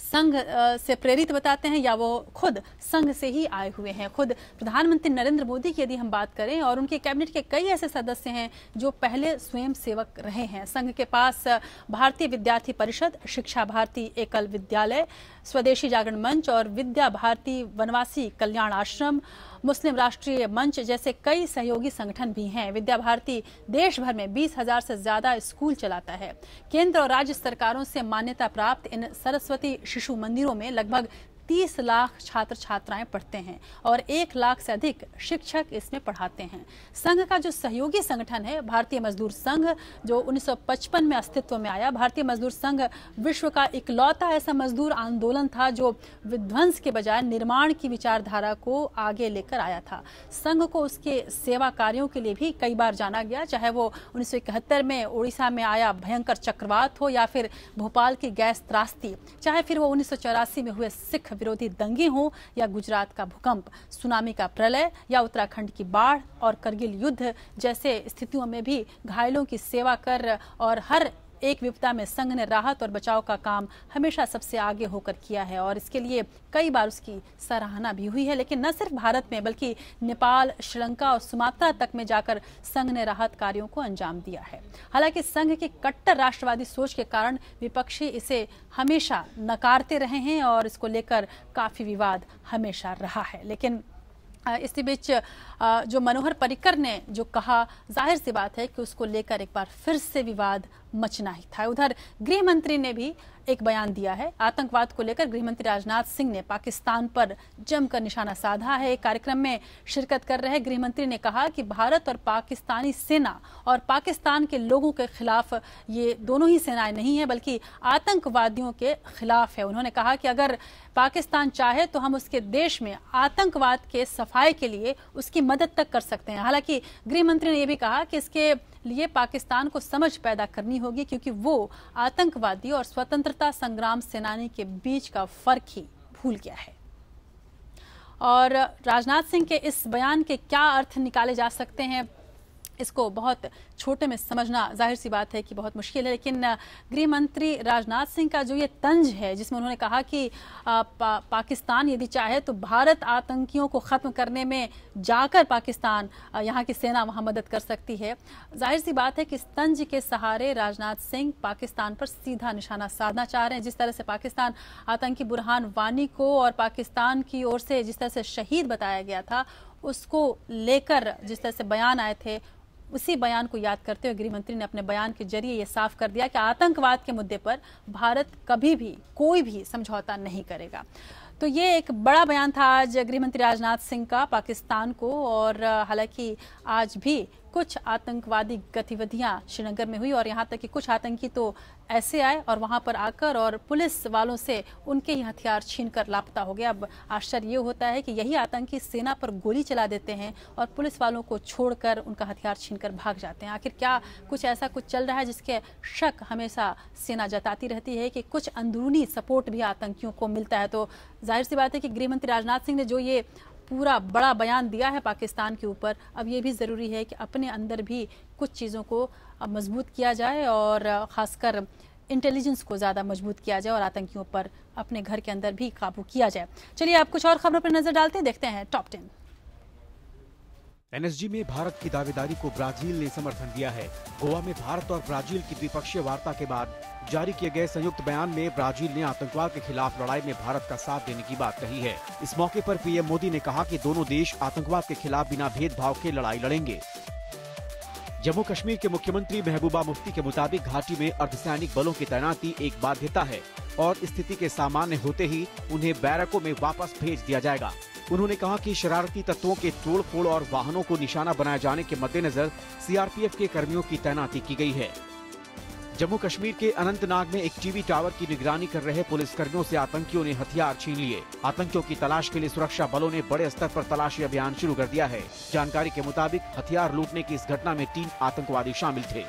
संघ से प्रेरित बताते हैं या वो खुद संघ से ही आए हुए हैं। खुद प्रधानमंत्री नरेंद्र मोदी की यदि हम बात करें और उनके कैबिनेट के कई ऐसे सदस्य हैं जो पहले स्वयं सेवक रहे हैं। संघ के पास भारतीय विद्यार्थी परिषद, शिक्षा भारती एकल विद्यालय, स्वदेशी जागरण मंच और विद्या भारती वनवासी कल्याण आश्रम, मुस्लिम राष्ट्रीय मंच जैसे कई सहयोगी संगठन भी हैं। विद्या भारती देश भर में 20,000 से ज्यादा स्कूल चलाता है। केंद्र और राज्य सरकारों से मान्यता प्राप्त इन सरस्वती शिशु मंदिरों में लगभग 30 लाख छात्र छात्राएं पढ़ते हैं और 1 लाख से अधिक शिक्षक इसमें पढ़ाते हैं। संघ का जो सहयोगी संगठन है भारतीय मजदूर संघ, जो 1955 में अस्तित्व में आया। भारतीय मजदूर संघ विश्व का इकलौता ऐसा मजदूर आंदोलन था जो विध्वंस के बजाय निर्माण की विचारधारा को आगे लेकर आया था। संघ को उसके सेवा कार्यों के लिए भी कई बार जाना गया, चाहे वो 1971 में उड़ीसा में आया भयंकर चक्रवात हो या फिर भोपाल की गैस त्रासदी, चाहे फिर वो 1984 में हुए सिख विरोधी दंगे हो या गुजरात का भूकंप, सुनामी का प्रलय या उत्तराखंड की बाढ़ और करगिल युद्ध जैसे स्थितियों में भी घायलों की सेवा कर और हर एक विपदा में संघ ने राहत और बचाव का काम हमेशा सबसे आगे होकर किया है और इसके लिए कई बार उसकी सराहना भी हुई है। लेकिन न सिर्फ भारत में बल्कि नेपाल, श्रीलंका और सुमात्रा तक में जाकर संघ ने राहत कार्यों को अंजाम दिया है। हालांकि संघ की कट्टर राष्ट्रवादी सोच के कारण विपक्षी इसे हमेशा नकारते रहे हैं और इसको लेकर काफी विवाद हमेशा रहा है। लेकिन इसी बीच जो मनोहर पर्रिकर ने जो कहा, जाहिर सी बात है कि उसको लेकर एक बार फिर से विवाद मचना ही था। उधर गृह मंत्री ने भी एक बयान दिया है। आतंकवाद को लेकर गृह मंत्री राजनाथ सिंह ने पाकिस्तान पर जमकर निशाना साधा है। एक कार्यक्रम में शिरकत कर रहे गृह मंत्री ने कहा कि भारत और पाकिस्तानी सेना और पाकिस्तान के लोगों के खिलाफ ये दोनों ही सेनाएं नहीं है, बल्कि आतंकवादियों के खिलाफ है। उन्होंने कहा कि अगर पाकिस्तान चाहे तो हम उसके देश में आतंकवाद के सफाई के लिए उसकी मदद तक कर सकते हैं। हालांकि गृह मंत्री ने यह भी कहा कि इसके लिए पाकिस्तान को समझ पैदा करनी होगी, क्योंकि वो आतंकवादी और स्वतंत्रता संग्राम सेनानी के बीच का फर्क ही भूल गया है। और राजनाथ सिंह के इस बयान के क्या अर्थ निकाले जा सकते हैं, इसको बहुत छोटे में समझना जाहिर सी बात है कि बहुत मुश्किल है। लेकिन गृह मंत्री राजनाथ सिंह का जो ये तंज है, जिसमें उन्होंने कहा कि पाकिस्तान यदि चाहे तो भारत आतंकियों को ख़त्म करने में जाकर पाकिस्तान यहाँ की सेना वहाँ मदद कर सकती है, जाहिर सी बात है कि इस तंज के सहारे राजनाथ सिंह पाकिस्तान पर सीधा निशाना साधना चाह रहे हैं। जिस तरह से पाकिस्तान आतंकी बुरहान वानी को और पाकिस्तान की ओर से जिस तरह से शहीद बताया गया था, उसको लेकर जिस तरह से बयान आए थे, उसी बयान को याद करते हुए गृह मंत्री ने अपने बयान के जरिए ये साफ कर दिया कि आतंकवाद के मुद्दे पर भारत कभी भी कोई भी समझौता नहीं करेगा। तो ये एक बड़ा बयान था आज गृह मंत्री राजनाथ सिंह का पाकिस्तान को। और हालांकि आज भी कुछ आतंकवादी गतिविधियां श्रीनगर में हुई और यहाँ तक कि कुछ आतंकी तो ऐसे आए और वहां पर आकर और पुलिस वालों से उनके ही हथियार छीनकर लापता हो गया। अब आश्चर्य ये होता है कि यही आतंकी सेना पर गोली चला देते हैं और पुलिस वालों को छोड़कर उनका हथियार छीनकर भाग जाते हैं। आखिर क्या कुछ ऐसा कुछ चल रहा है जिसके शक हमेशा सेना जताती रहती है कि कुछ अंदरूनी सपोर्ट भी आतंकियों को मिलता है। तो जाहिर सी बात है कि गृह मंत्री राजनाथ सिंह ने जो ये पूरा बड़ा बयान दिया है पाकिस्तान के ऊपर, अब ये भी ज़रूरी है कि अपने अंदर भी कुछ चीज़ों को मजबूत किया जाए और ख़ासकर इंटेलिजेंस को ज़्यादा मजबूत किया जाए और आतंकियों पर अपने घर के अंदर भी काबू किया जाए। चलिए आप कुछ और खबरों पर नजर डालते हैं, देखते हैं टॉप 10। एनएसजी में भारत की दावेदारी को ब्राजील ने समर्थन दिया है। गोवा में भारत और ब्राजील की द्विपक्षीय वार्ता के बाद जारी किए गए संयुक्त बयान में ब्राजील ने आतंकवाद के खिलाफ लड़ाई में भारत का साथ देने की बात कही है। इस मौके पर पीएम मोदी ने कहा कि दोनों देश आतंकवाद के खिलाफ बिना भेदभाव के लड़ाई लड़ेंगे। जम्मू कश्मीर के मुख्यमंत्री महबूबा मुफ्ती के मुताबिक घाटी में अर्धसैनिक बलों की तैनाती एक बाध्यता है और स्थिति के सामान्य होते ही उन्हें बैरकों में वापस भेज दिया जाएगा। उन्होंने कहा कि शरारती तत्वों के तोड़फोड़ और वाहनों को निशाना बनाए जाने के मद्देनजर सीआरपीएफ के कर्मियों की तैनाती की गई है। जम्मू कश्मीर के अनंतनाग में एक टीवी टावर की निगरानी कर रहे पुलिस कर्मियों से आतंकियों ने हथियार छीन लिए। आतंकियों की तलाश के लिए सुरक्षा बलों ने बड़े स्तर पर तलाशी अभियान शुरू कर दिया है। जानकारी के मुताबिक हथियार लूटने की इस घटना में 3 आतंकवादी शामिल थे।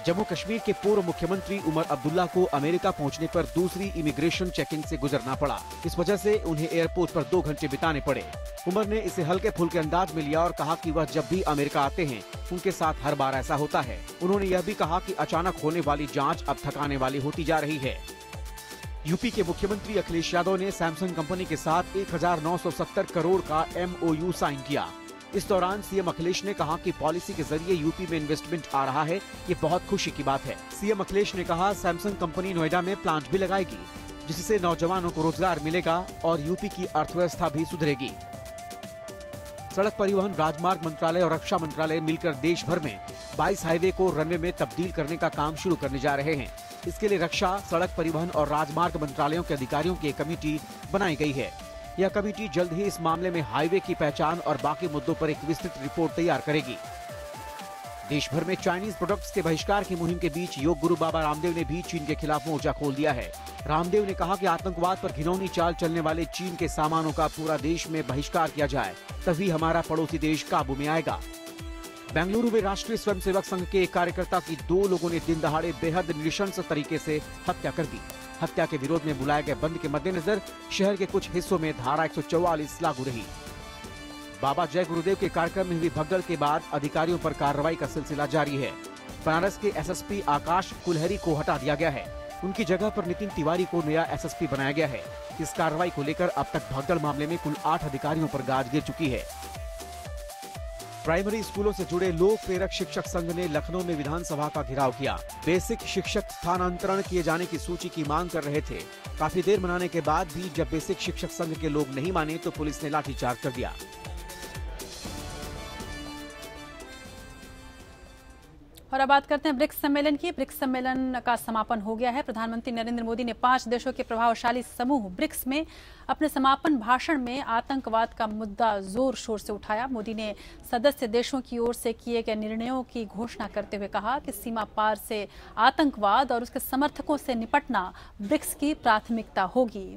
जम्मू कश्मीर के पूर्व मुख्यमंत्री उमर अब्दुल्ला को अमेरिका पहुंचने पर दूसरी इमिग्रेशन चेकिंग से गुजरना पड़ा। इस वजह से उन्हें एयरपोर्ट पर 2 घंटे बिताने पड़े। उमर ने इसे हल्के फुल्के अंदाज में लिया और कहा कि वह जब भी अमेरिका आते हैं उनके साथ हर बार ऐसा होता है। उन्होंने यह भी कहा कि अचानक होने वाली जांच अब थकाने वाली होती जा रही है। यूपी के मुख्यमंत्री अखिलेश यादव ने सैमसंग कंपनी के साथ 1970 करोड़ का MOU साइन किया। इस दौरान सीएम अखिलेश ने कहा कि पॉलिसी के जरिए यूपी में इन्वेस्टमेंट आ रहा है, ये बहुत खुशी की बात है। सीएम अखिलेश ने कहा सैमसंग कंपनी नोएडा में प्लांट भी लगाएगी, जिससे नौजवानों को रोजगार मिलेगा और यूपी की अर्थव्यवस्था भी सुधरेगी। सड़क परिवहन, राजमार्ग मंत्रालय और रक्षा मंत्रालय मिलकर देश भर में 22 हाईवे को रनवे में तब्दील करने का काम शुरू करने जा रहे हैं। इसके लिए रक्षा, सड़क परिवहन और राजमार्ग मंत्रालयों के अधिकारियों की एक कमेटी बनाई गई है। यह कमेटी जल्द ही इस मामले में हाईवे की पहचान और बाकी मुद्दों पर एक विस्तृत रिपोर्ट तैयार करेगी। देश भर में चाइनीज प्रोडक्ट्स के बहिष्कार की मुहिम के बीच योग गुरु बाबा रामदेव ने भी चीन के खिलाफ मोर्चा खोल दिया है। रामदेव ने कहा कि आतंकवाद पर घिनौनी चाल चलने वाले चीन के सामानों का पूरा देश में बहिष्कार किया जाए, तभी हमारा पड़ोसी देश काबू में आएगा। बेंगलुरु में राष्ट्रीय स्वयंसेवक संघ के एक कार्यकर्ता की 2 लोगों ने दिन दहाड़े बेहद नृशंस तरीके से हत्या कर दी। हत्या के विरोध में बुलाए गए बंद के मद्देनजर शहर के कुछ हिस्सों में धारा 144 लागू रही। बाबा जय गुरुदेव के कार्यक्रम में हुई भगदड़ के बाद अधिकारियों पर कार्रवाई का सिलसिला जारी है। बनारस के एसएसपी आकाश कुलहरी को हटा दिया गया है। उनकी जगह पर नितिन तिवारी को नया एसएसपी बनाया गया है। इस कार्रवाई को लेकर अब तक भगदड़ मामले में कुल 8 अधिकारियों पर गाज गिर चुकी है। प्राइमरी स्कूलों से जुड़े लोक प्रेरक शिक्षक संघ ने लखनऊ में विधानसभा का घेराव किया। बेसिक शिक्षक स्थानांतरण किए जाने की सूची की मांग कर रहे थे। काफी देर मनाने के बाद भी जब बेसिक शिक्षक संघ के लोग नहीं माने तो पुलिस ने लाठीचार्ज कर दिया। और अब बात करते हैं ब्रिक्स सम्मेलन की। ब्रिक्स सम्मेलन का समापन हो गया है। प्रधानमंत्री नरेंद्र मोदी ने 5 देशों के प्रभावशाली समूह ब्रिक्स में अपने समापन भाषण में आतंकवाद का मुद्दा जोर शोर से उठाया। मोदी ने सदस्य देशों की ओर से किए गए निर्णयों की घोषणा करते हुए कहा कि सीमा पार से आतंकवाद और उसके समर्थकों से निपटना ब्रिक्स की प्राथमिकता होगी।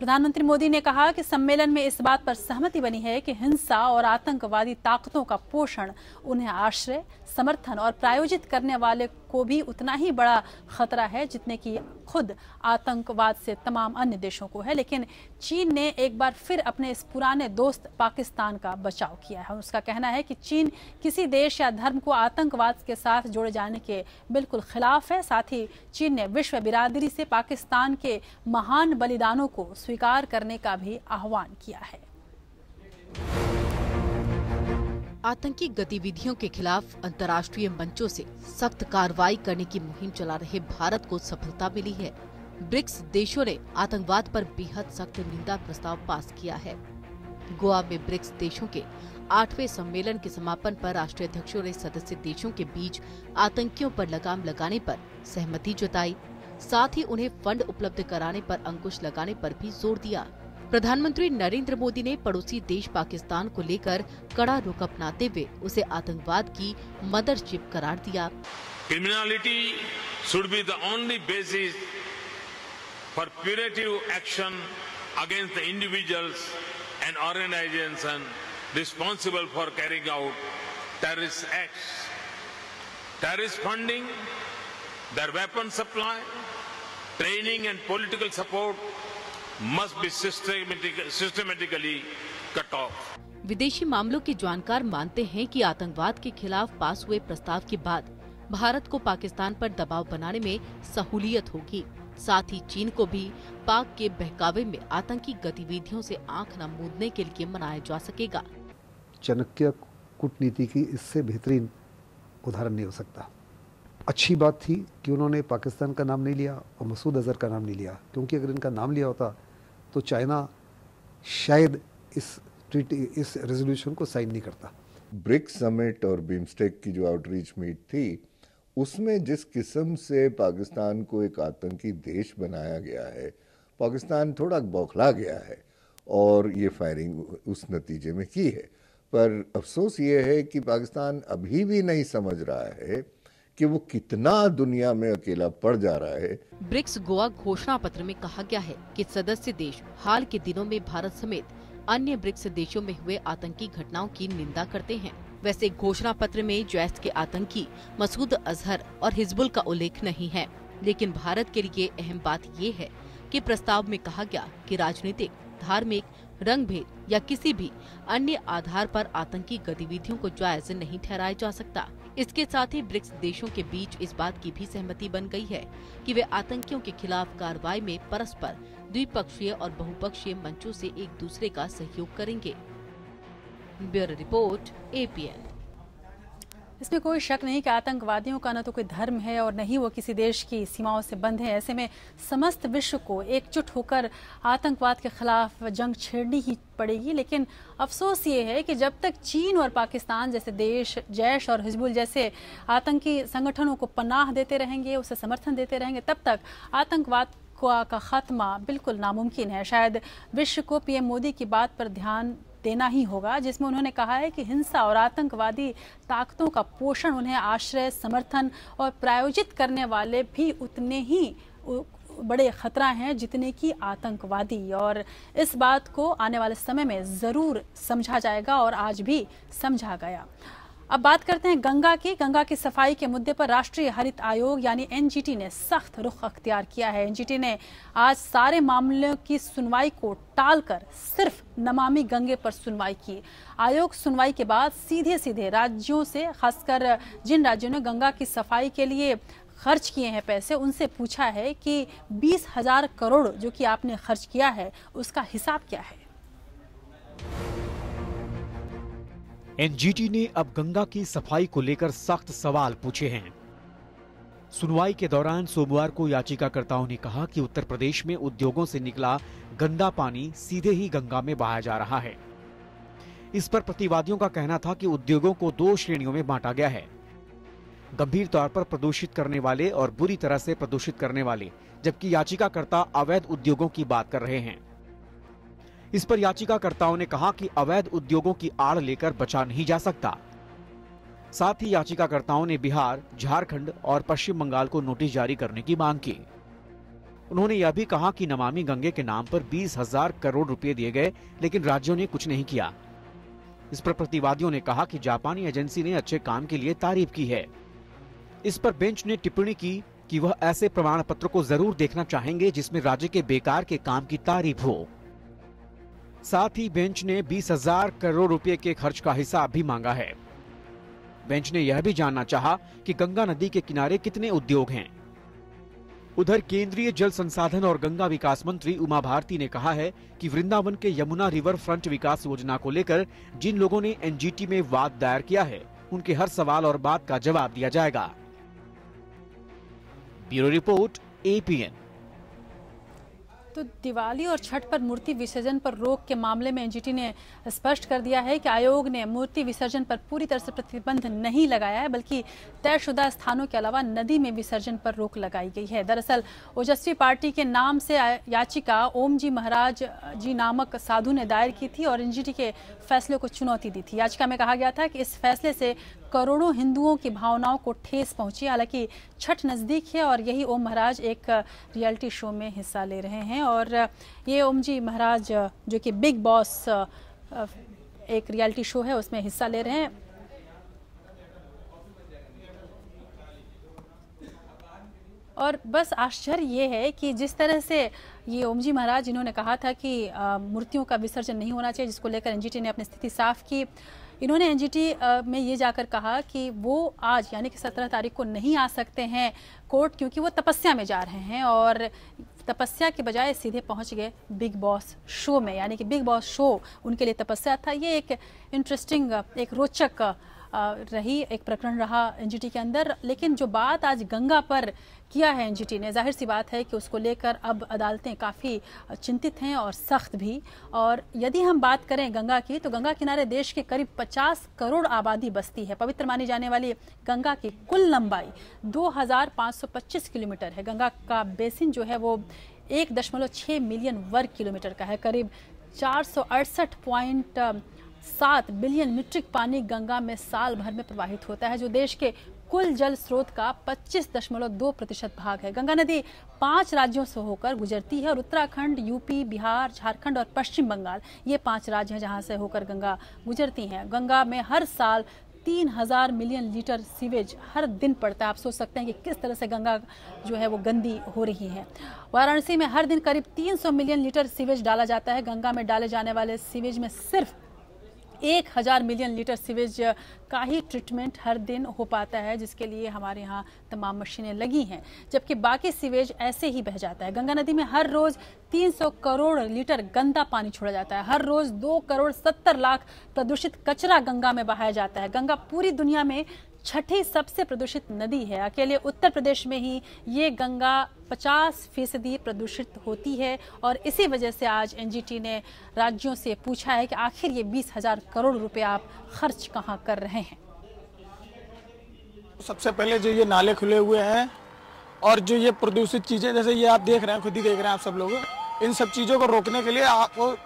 प्रधानमंत्री मोदी ने कहा कि सम्मेलन में इस बात पर सहमति बनी है कि हिंसा और आतंकवादी ताकतों का पोषण उन्हें आश्रय, समर्थन और प्रायोजित करने वाले को भी उतना ही बड़ा खतरा है जितने कि खुद आतंकवाद से तमाम अन्य देशों को है। लेकिन चीन ने एक बार फिर अपने इस पुराने दोस्त पाकिस्तान का बचाव किया है। उसका कहना है कि चीन किसी देश या धर्म को आतंकवाद के साथ जोड़े जाने के बिल्कुल खिलाफ है। साथ ही चीन ने विश्व बिरादरी से पाकिस्तान के महान बलिदानों को स्वीकार करने का भी आह्वान किया है। आतंकी गतिविधियों के खिलाफ अंतर्राष्ट्रीय मंचों से सख्त कार्रवाई करने की मुहिम चला रहे भारत को सफलता मिली है। ब्रिक्स देशों ने आतंकवाद पर बेहद सख्त निंदा प्रस्ताव पास किया है। गोवा में ब्रिक्स देशों के 8वें सम्मेलन के समापन पर राष्ट्रीय अध्यक्षों ने सदस्य देशों के बीच आतंकियों पर लगाम लगाने पर सहमति जताई। साथ ही उन्हें फंड उपलब्ध कराने पर अंकुश लगाने पर भी जोर दिया। प्रधानमंत्री नरेंद्र मोदी ने पड़ोसी देश पाकिस्तान को लेकर कड़ा रुख अपनाते हुए उसे आतंकवाद की मदरशिप करार दिया। Criminality should be the only basis for punitive action against the individuals and organization responsible for carrying out terrorist acts. Terrorist funding, their weapon supply, training and political support must be systematically cut off. विदेशी मामलों के जानकार मानते हैं कि आतंकवाद के खिलाफ पास हुए प्रस्ताव के बाद भारत को पाकिस्तान पर दबाव बनाने में सहूलियत होगी। साथ ही चीन को भी पाक के बहकावे में आतंकी गतिविधियों से आंख न मूंदने के लिए मनाया जा सकेगा। चाणक्य कूटनीति की इससे बेहतरीन उदाहरण नहीं हो सकता। अच्छी बात थी कि उन्होंने पाकिस्तान का नाम नहीं लिया और मसूद अजहर का नाम नहीं लिया, क्योंकि अगर इनका नाम लिया होता तो चाइना शायद इस रेजोल्यूशन को साइन नहीं करता। ब्रिक्स समिट और बिम्स्टेक की जो आउटरीच मीट थी, उसमें जिस किस्म से पाकिस्तान को एक आतंकी देश बनाया गया है, पाकिस्तान थोड़ा बौखला गया है और ये फायरिंग उस नतीजे में की है। पर अफसोस ये है कि पाकिस्तान अभी भी नहीं समझ रहा है कि वो कितना दुनिया में अकेला पड़ जा रहा है। ब्रिक्स गोवा घोषणा पत्र में कहा गया है कि सदस्य देश हाल के दिनों में भारत समेत अन्य ब्रिक्स देशों में हुए आतंकी घटनाओं की निंदा करते हैं। वैसे घोषणा पत्र में जैश के आतंकी मसूद अजहर और हिजबुल का उल्लेख नहीं है, लेकिन भारत के लिए अहम बात ये है कि प्रस्ताव में कहा गया कि राजनीतिक, धार्मिक, रंग भेद या किसी भी अन्य आधार पर आतंकी गतिविधियों को जायज नहीं ठहराया जा सकता। इसके साथ ही ब्रिक्स देशों के बीच इस बात की भी सहमति बन गई है कि वे आतंकियों के खिलाफ कार्रवाई में परस्पर द्विपक्षीय और बहुपक्षीय मंचों से एक दूसरे का सहयोग करेंगे। Bureau report, APN। इसमें कोई शक नहीं कि आतंकवादियों का न तो कोई धर्म है और न ही वो किसी देश की सीमाओं से बंध है। ऐसे में समस्त विश्व को एकजुट होकर आतंकवाद के खिलाफ जंग छेड़नी ही पड़ेगी। लेकिन अफसोस ये है कि जब तक चीन और पाकिस्तान जैसे देश जैश और हिजबुल जैसे आतंकी संगठनों को पनाह देते रहेंगे, उसे समर्थन देते रहेंगे, तब तक आतंकवाद का खात्मा बिल्कुल नामुमकिन है। शायद विश्व को पीएम मोदी की बात पर ध्यान देना ही होगा, जिसमें उन्होंने कहा है कि हिंसा और आतंकवादी ताकतों का पोषण उन्हें आश्रय, समर्थन और प्रायोजित करने वाले भी उतने ही बड़े खतरा हैं जितने कि आतंकवादी। और इस बात को आने वाले समय में जरूर समझा जाएगा और आज भी समझा गया। अब बात करते हैं गंगा की। गंगा की सफाई के मुद्दे पर राष्ट्रीय हरित आयोग यानी NGT ने सख्त रुख अख्तियार किया है। NGT ने आज सारे मामलों की सुनवाई को टालकर सिर्फ नमामि गंगे पर सुनवाई की। आयोग सुनवाई के बाद सीधे राज्यों से, खासकर जिन राज्यों ने गंगा की सफाई के लिए खर्च किए हैं पैसे, उनसे पूछा है कि 20,000 करोड़ जो कि आपने खर्च किया है उसका हिसाब क्या है। NGT ने अब गंगा की सफाई को लेकर सख्त सवाल पूछे हैं। सुनवाई के दौरान सोमवार को याचिकाकर्ताओं ने कहा कि उत्तर प्रदेश में उद्योगों से निकला गंदा पानी सीधे ही गंगा में बहाया जा रहा है। इस पर प्रतिवादियों का कहना था कि उद्योगों को 2 श्रेणियों में बांटा गया है। गंभीर तौर पर प्रदूषित करने वाले और बुरी तरह से प्रदूषित करने वाले, जबकि याचिकाकर्ता अवैध उद्योगों की बात कर रहे हैं। इस पर याचिकाकर्ताओं ने कहा कि अवैध उद्योगों की आड़ लेकर बचा नहीं जा सकता। साथ ही याचिकाकर्ताओं ने बिहार, झारखंड और पश्चिम बंगाल को नोटिस जारी करने की मांग की। उन्होंने यह भी कहा कि नमामि गंगे के नाम पर 20,000 करोड़ रुपए दिए गए, लेकिन राज्यों ने कुछ नहीं किया। इस पर प्रतिवादियों ने कहा कि जापानी एजेंसी ने अच्छे काम के लिए तारीफ की है। इस पर बेंच ने टिप्पणी की कि वह ऐसे प्रमाण पत्र को जरूर देखना चाहेंगे जिसमें राज्य के बेकार के काम की तारीफ हो। साथ ही बेंच ने 20,000 करोड़ रुपए के खर्च का हिसाब भी मांगा है। बेंच ने यह भी जानना चाहा कि गंगा नदी के किनारे कितने उद्योग हैं। उधर केंद्रीय जल संसाधन और गंगा विकास मंत्री उमा भारती ने कहा है कि वृंदावन के यमुना रिवर फ्रंट विकास योजना को लेकर जिन लोगों ने एनजीटी में वाद दायर किया है, उनके हर सवाल और बात का जवाब दिया जाएगा। Bureau report, APN. तो दिवाली और छठ पर मूर्ति विसर्जन पर रोक के मामले में एनजीटी ने स्पष्ट कर दिया है कि आयोग ने मूर्ति विसर्जन पर पूरी तरह से प्रतिबंध नहीं लगाया है, बल्कि तयशुदा स्थानों के अलावा नदी में विसर्जन पर रोक लगाई गई है। दरअसल ओजस्वी पार्टी के नाम से याचिका ओम जी महाराज जी नामक साधु ने दायर की थी और एनजीटी के फैसले को चुनौती दी थी। याचिका में कहा गया था कि इस फैसले से करोड़ों हिंदुओं की भावनाओं को ठेस पहुंची। हालांकि छठ नजदीक है और यही ओम महाराज एक रियलिटी शो में हिस्सा ले रहे हैं और ये ओम जी महाराज जो कि बिग बॉस एक रियलिटी शो है उसमें हिस्सा ले रहे हैं। और बस आश्चर्य ये है कि जिस तरह से ये ओम जी महाराज जिन्होंने कहा था कि मूर्तियों का विसर्जन नहीं होना चाहिए, जिसको लेकर एनजीटी ने अपनी स्थिति साफ की, इन्होंने एनजीटी में ये जाकर कहा कि वो आज यानी कि 17 तारीख को नहीं आ सकते हैं कोर्ट, क्योंकि वो तपस्या में जा रहे हैं और तपस्या के बजाय सीधे पहुंच गए बिग बॉस शो में, यानी कि बिग बॉस शो उनके लिए तपस्या था। ये एक इंटरेस्टिंग, एक रोचक रही, एक प्रकरण रहा एनजीटी के अंदर। लेकिन जो बात आज गंगा पर किया है एनजीटी ने, जाहिर सी बात है कि उसको लेकर अब अदालतें काफ़ी चिंतित हैं और सख्त भी। और यदि हम बात करें गंगा की, तो गंगा किनारे देश के करीब 50 करोड़ आबादी बसती है। पवित्र मानी जाने वाली गंगा की कुल लंबाई 2525 किलोमीटर है। गंगा का बेसिन जो है वो 1.6 मिलियन वर्ग किलोमीटर का है। करीब 468.7 बिलियन मीट्रिक पानी गंगा में साल भर में प्रवाहित होता है, जो देश के कुल जल स्रोत का 25.2% भाग है। गंगा नदी 5 राज्यों से होकर गुजरती है और उत्तराखंड, यूपी, बिहार, झारखंड और पश्चिम बंगाल, ये 5 राज्य हैं जहां से होकर गंगा गुजरती हैं। गंगा में हर साल 3000 मिलियन लीटर सीवेज हर दिन पड़ता है। आप सोच सकते हैं कि किस तरह से गंगा जो है वो गंदी हो रही है। वाराणसी में हर दिन करीब 300 मिलियन लीटर सीवेज डाला जाता है। गंगा में डाले जाने वाले सीवेज में सिर्फ 1000 मिलियन लीटर सीवेज का ही ट्रीटमेंट हर दिन हो पाता है, जिसके लिए हमारे यहाँ तमाम मशीनें लगी हैं, जबकि बाकी सीवेज ऐसे ही बह जाता है। गंगा नदी में हर रोज 300 करोड़ लीटर गंदा पानी छोड़ा जाता है। हर रोज 2 करोड़ 70 लाख प्रदूषित कचरा गंगा में बहाया जाता है। गंगा पूरी दुनिया में 6ठी सबसे प्रदूषित नदी है। अकेले उत्तर प्रदेश में ही ये गंगा 50% प्रदूषित होती है और इसी वजह से आज एनजीटी ने राज्यों से पूछा है कि आखिर ये 20,000 करोड़ रुपए आप खर्च कहां कर रहे हैं। सबसे पहले जो ये नाले खुले हुए हैं और जो ये प्रदूषित चीजें, जैसे ये आप देख रहे हैं, खुद ही देख रहे हैं आप सब लोग, इन सब चीजों को रोकने के लिए आपको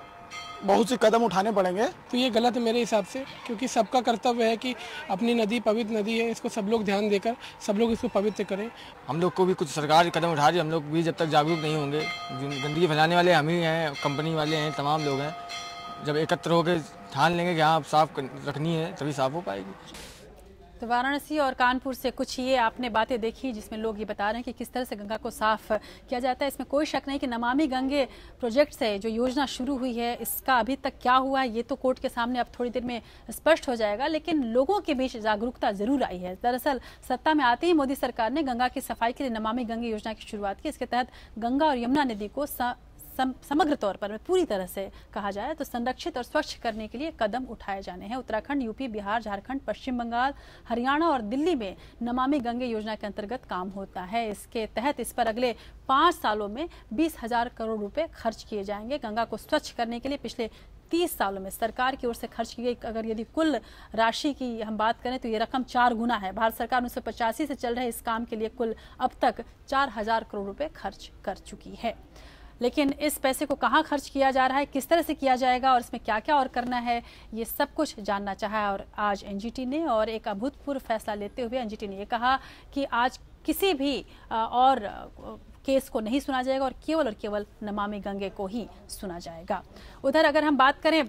बहुत से कदम उठाने पड़ेंगे। तो ये गलत है मेरे हिसाब से, क्योंकि सबका कर्तव्य है कि अपनी नदी पवित्र नदी है, इसको सब लोग ध्यान देकर सब लोग इसको पवित्र करें। हम लोग को भी कुछ सरकार कदम उठा रही है, हम लोग भी जब तक जागरूक नहीं होंगे, गंदगी फैलाने वाले हम ही हैं, कंपनी वाले हैं, तमाम लोग हैं, जब एकत्र होकर ठान लेंगे कि हाँ साफ रखनी है तभी साफ हो पाएगी। तो वाराणसी और कानपुर से कुछ ये आपने बातें देखी जिसमें लोग ये बता रहे हैं कि किस तरह से गंगा को साफ किया जाता है। इसमें कोई शक नहीं कि नमामि गंगे प्रोजेक्ट से जो योजना शुरू हुई है, इसका अभी तक क्या हुआ है ये तो कोर्ट के सामने अब थोड़ी देर में स्पष्ट हो जाएगा, लेकिन लोगों के बीच जागरूकता जरूर आई है। दरअसल सत्ता में आते ही मोदी सरकार ने गंगा की सफाई के लिए नमामि गंगे योजना की शुरुआत की। इसके तहत गंगा और यमुना नदी को समग्र तौर पर पूरी तरह से कहा जाए तो संरक्षित और स्वच्छ करने के लिए कदम उठाए जाने हैं। उत्तराखंड, यूपी, बिहार, झारखंड, पश्चिम बंगाल, हरियाणा और दिल्ली में नमामि गंगे योजना के अंतर्गत काम होता है। इसके तहत इस पर अगले 5 सालों में 20,000 करोड़ रुपए खर्च किए जाएंगे। गंगा को स्वच्छ करने के लिए पिछले 30 सालों में सरकार की ओर से खर्च की गई अगर यदि कुल राशि की हम बात करें तो ये रकम 4 गुना है। भारत सरकार 1985 से चल रहे इस काम के लिए कुल अब तक 4000 करोड़ रुपए खर्च कर चुकी है। लेकिन इस पैसे को कहाँ खर्च किया जा रहा है, किस तरह से किया जाएगा और इसमें क्या क्या और करना है, ये सब कुछ जानना चाहा। और आज एनजीटी ने और एक अभूतपूर्व फैसला लेते हुए एनजीटी ने ये कहा कि आज किसी भी और केस को नहीं सुना जाएगा और केवल नमामि गंगे को ही सुना जाएगा। उधर अगर हम बात करें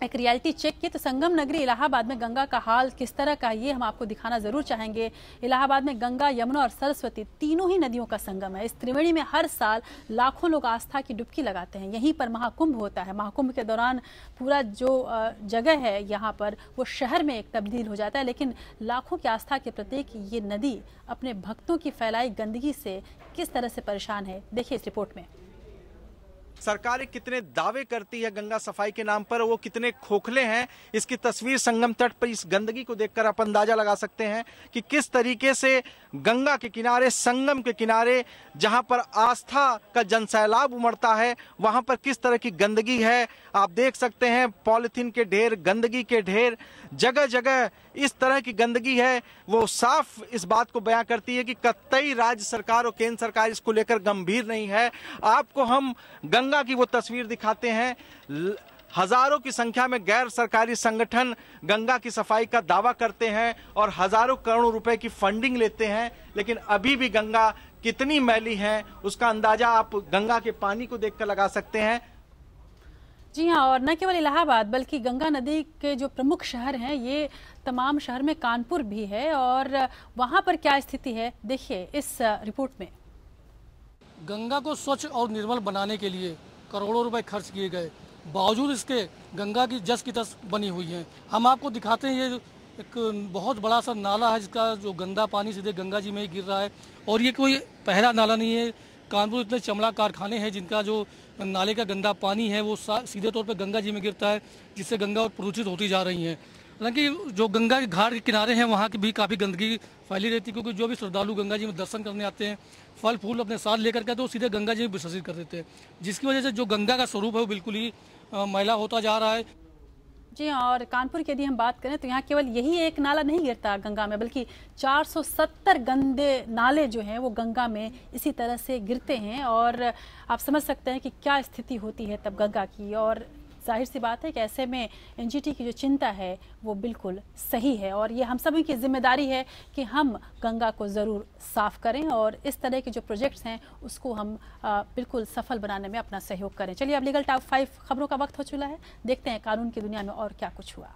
एक रियलिटी चेक की तो संगम नगरी इलाहाबाद में गंगा का हाल किस तरह का ये हम आपको दिखाना जरूर चाहेंगे। इलाहाबाद में गंगा, यमुना और सरस्वती तीनों ही नदियों का संगम है। इस त्रिवेणी में हर साल लाखों लोग आस्था की डुबकी लगाते हैं। यहीं पर महाकुंभ होता है। महाकुंभ के दौरान पूरा जो जगह है यहाँ पर वो शहर में एक तब्दील हो जाता है। लेकिन लाखों की आस्था के प्रतीक ये नदी अपने भक्तों की फैलाई गंदगी से किस तरह से परेशान है, देखिए इस रिपोर्ट में। सरकारें कितने दावे करती है गंगा सफाई के नाम पर, वो कितने खोखले हैं, इसकी तस्वीर संगम तट पर इस गंदगी को देखकर आप अंदाजा लगा सकते हैं कि किस तरीके से गंगा के किनारे, संगम के किनारे, जहां पर आस्था का जनसैलाब उमड़ता है, वहां पर किस तरह की गंदगी है। आप देख सकते हैं पॉलिथीन के ढेर, गंदगी के ढेर, जगह जगह इस तरह की गंदगी है। वो साफ इस बात को बयां करती है कि कतई राज्य सरकार और केंद्र सरकार इसको लेकर गंभीर नहीं है। आपको हम गंगा की वो तस्वीर दिखाते हैं। हजारों की संख्या में गैर सरकारी संगठन गंगा की सफाई का दावा करते हैं और हजारों करोड़ रुपए की फंडिंग लेते हैं, लेकिन अभी भी गंगा कितनी मैली है उसका अंदाजा आप गंगा के पानी को देखकर लगा सकते हैं। जी हाँ, और न केवल इलाहाबाद बल्कि गंगा नदी के जो प्रमुख शहर हैं, ये तमाम शहर में कानपुर भी है और वहां पर क्या स्थिति है देखिए इस रिपोर्ट में। गंगा को स्वच्छ और निर्मल बनाने के लिए करोड़ों रुपए खर्च किए गए, बावजूद इसके गंगा की जस की तस बनी हुई है। हम आपको दिखाते हैं, ये एक बहुत बड़ा सा नाला है जिसका जो गंदा पानी सीधे गंगा जी में ही गिर रहा है। और ये कोई पहला नाला नहीं है। कानपुर इतने चमड़ा कारखाने हैं जिनका जो नाले का गंदा पानी है वो सीधे तौर पे गंगा जी में गिरता है, जिससे गंगा प्रदूषित होती जा रही है। हालांकि जो गंगा के घाट के किनारे हैं वहाँ की भी काफ़ी गंदगी फैली रहती है, क्योंकि जो भी श्रद्धालु गंगा जी में दर्शन करने आते हैं फल फूल अपने साथ लेकर के तो सीधे गंगा जी में विसर्जित कर देते हैं, जिसकी वजह से जो गंगा का स्वरूप है वो बिल्कुल ही मैला होता जा रहा है। जी हाँ, और कानपुर की यदि हम बात करें तो यहाँ केवल यही एक नाला नहीं गिरता गंगा में, बल्कि 470 गंदे नाले जो हैं वो गंगा में इसी तरह से गिरते हैं। और आप समझ सकते हैं कि क्या स्थिति होती है तब गंगा की। और जाहिर सी बात है कि ऐसे में एनजीटी की जो चिंता है वो बिल्कुल सही है और ये हम सभी की जिम्मेदारी है कि हम गंगा को ज़रूर साफ करें और इस तरह के जो प्रोजेक्ट्स हैं उसको हम बिल्कुल सफल बनाने में अपना सहयोग करें। चलिए अब लीगल टॉप 5 खबरों का वक्त हो चुका है, देखते हैं कानून की दुनिया में और क्या कुछ हुआ।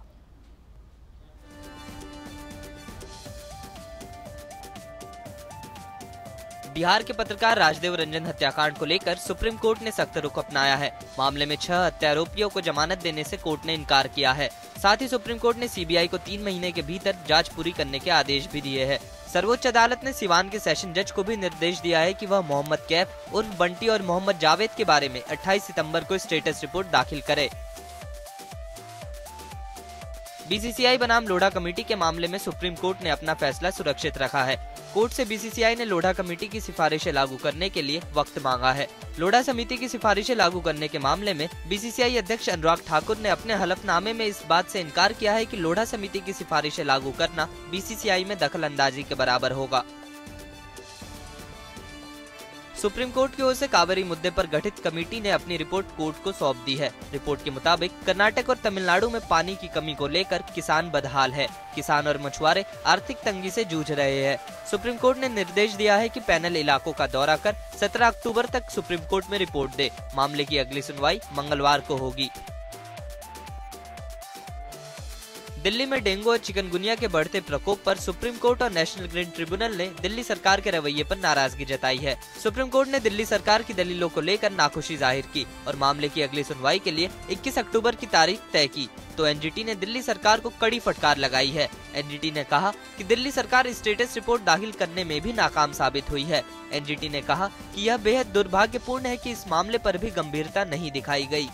बिहार के पत्रकार राजदेव रंजन हत्याकांड को लेकर सुप्रीम कोर्ट ने सख्त रुख अपनाया है। मामले में 6 हत्या आरोपियों को जमानत देने से कोर्ट ने इनकार किया है। साथ ही सुप्रीम कोर्ट ने सीबीआई को 3 महीने के भीतर जांच पूरी करने के आदेश भी दिए हैं। सर्वोच्च अदालत ने सिवान के सेशन जज को भी निर्देश दिया है कि वह मोहम्मद कैफ उर्फ बंटी और मोहम्मद जावेद के बारे में 28 सितंबर को स्टेटस रिपोर्ट दाखिल करे। बीसीसीआई बनाम लोढ़ा कमेटी के मामले में सुप्रीम कोर्ट ने अपना फैसला सुरक्षित रखा है। कोर्ट से बीसीसीआई ने लोढ़ा कमेटी की सिफारिशें लागू करने के लिए वक्त मांगा है। लोढ़ा समिति की सिफारिशें लागू करने के मामले में बीसीसीआई अध्यक्ष अनुराग ठाकुर ने अपने हलफनामे में इस बात से इनकार किया है कि लोढ़ा समिति की सिफारिशें लागू करना बीसीसीआई में दखल अंदाजी के बराबर होगा। सुप्रीम कोर्ट की ओर से कावेरी मुद्दे पर गठित कमेटी ने अपनी रिपोर्ट कोर्ट को सौंप दी है। रिपोर्ट के मुताबिक कर्नाटक और तमिलनाडु में पानी की कमी को लेकर किसान बदहाल है। किसान और मछुआरे आर्थिक तंगी से जूझ रहे हैं। सुप्रीम कोर्ट ने निर्देश दिया है कि पैनल इलाकों का दौरा कर 17 अक्टूबर तक सुप्रीम कोर्ट में रिपोर्ट दे। मामले की अगली सुनवाई मंगलवार को होगी। दिल्ली में डेंगू और चिकनगुनिया के बढ़ते प्रकोप पर सुप्रीम कोर्ट और नेशनल ग्रीन ट्रिब्यूनल ने दिल्ली सरकार के रवैये पर नाराजगी जताई है। सुप्रीम कोर्ट ने दिल्ली सरकार की दलीलों को लेकर नाखुशी जाहिर की और मामले की अगली सुनवाई के लिए 21 अक्टूबर की तारीख तय की। तो एनजीटी ने दिल्ली सरकार को कड़ी फटकार लगाई है। एनजीटी ने कहा कि दिल्ली सरकार स्टेटस रिपोर्ट दाखिल करने में भी नाकाम साबित हुई है। एनजीटी ने कहा कि यह बेहद दुर्भाग्यपूर्ण है कि इस मामले पर भी गंभीरता नहीं दिखाई गई।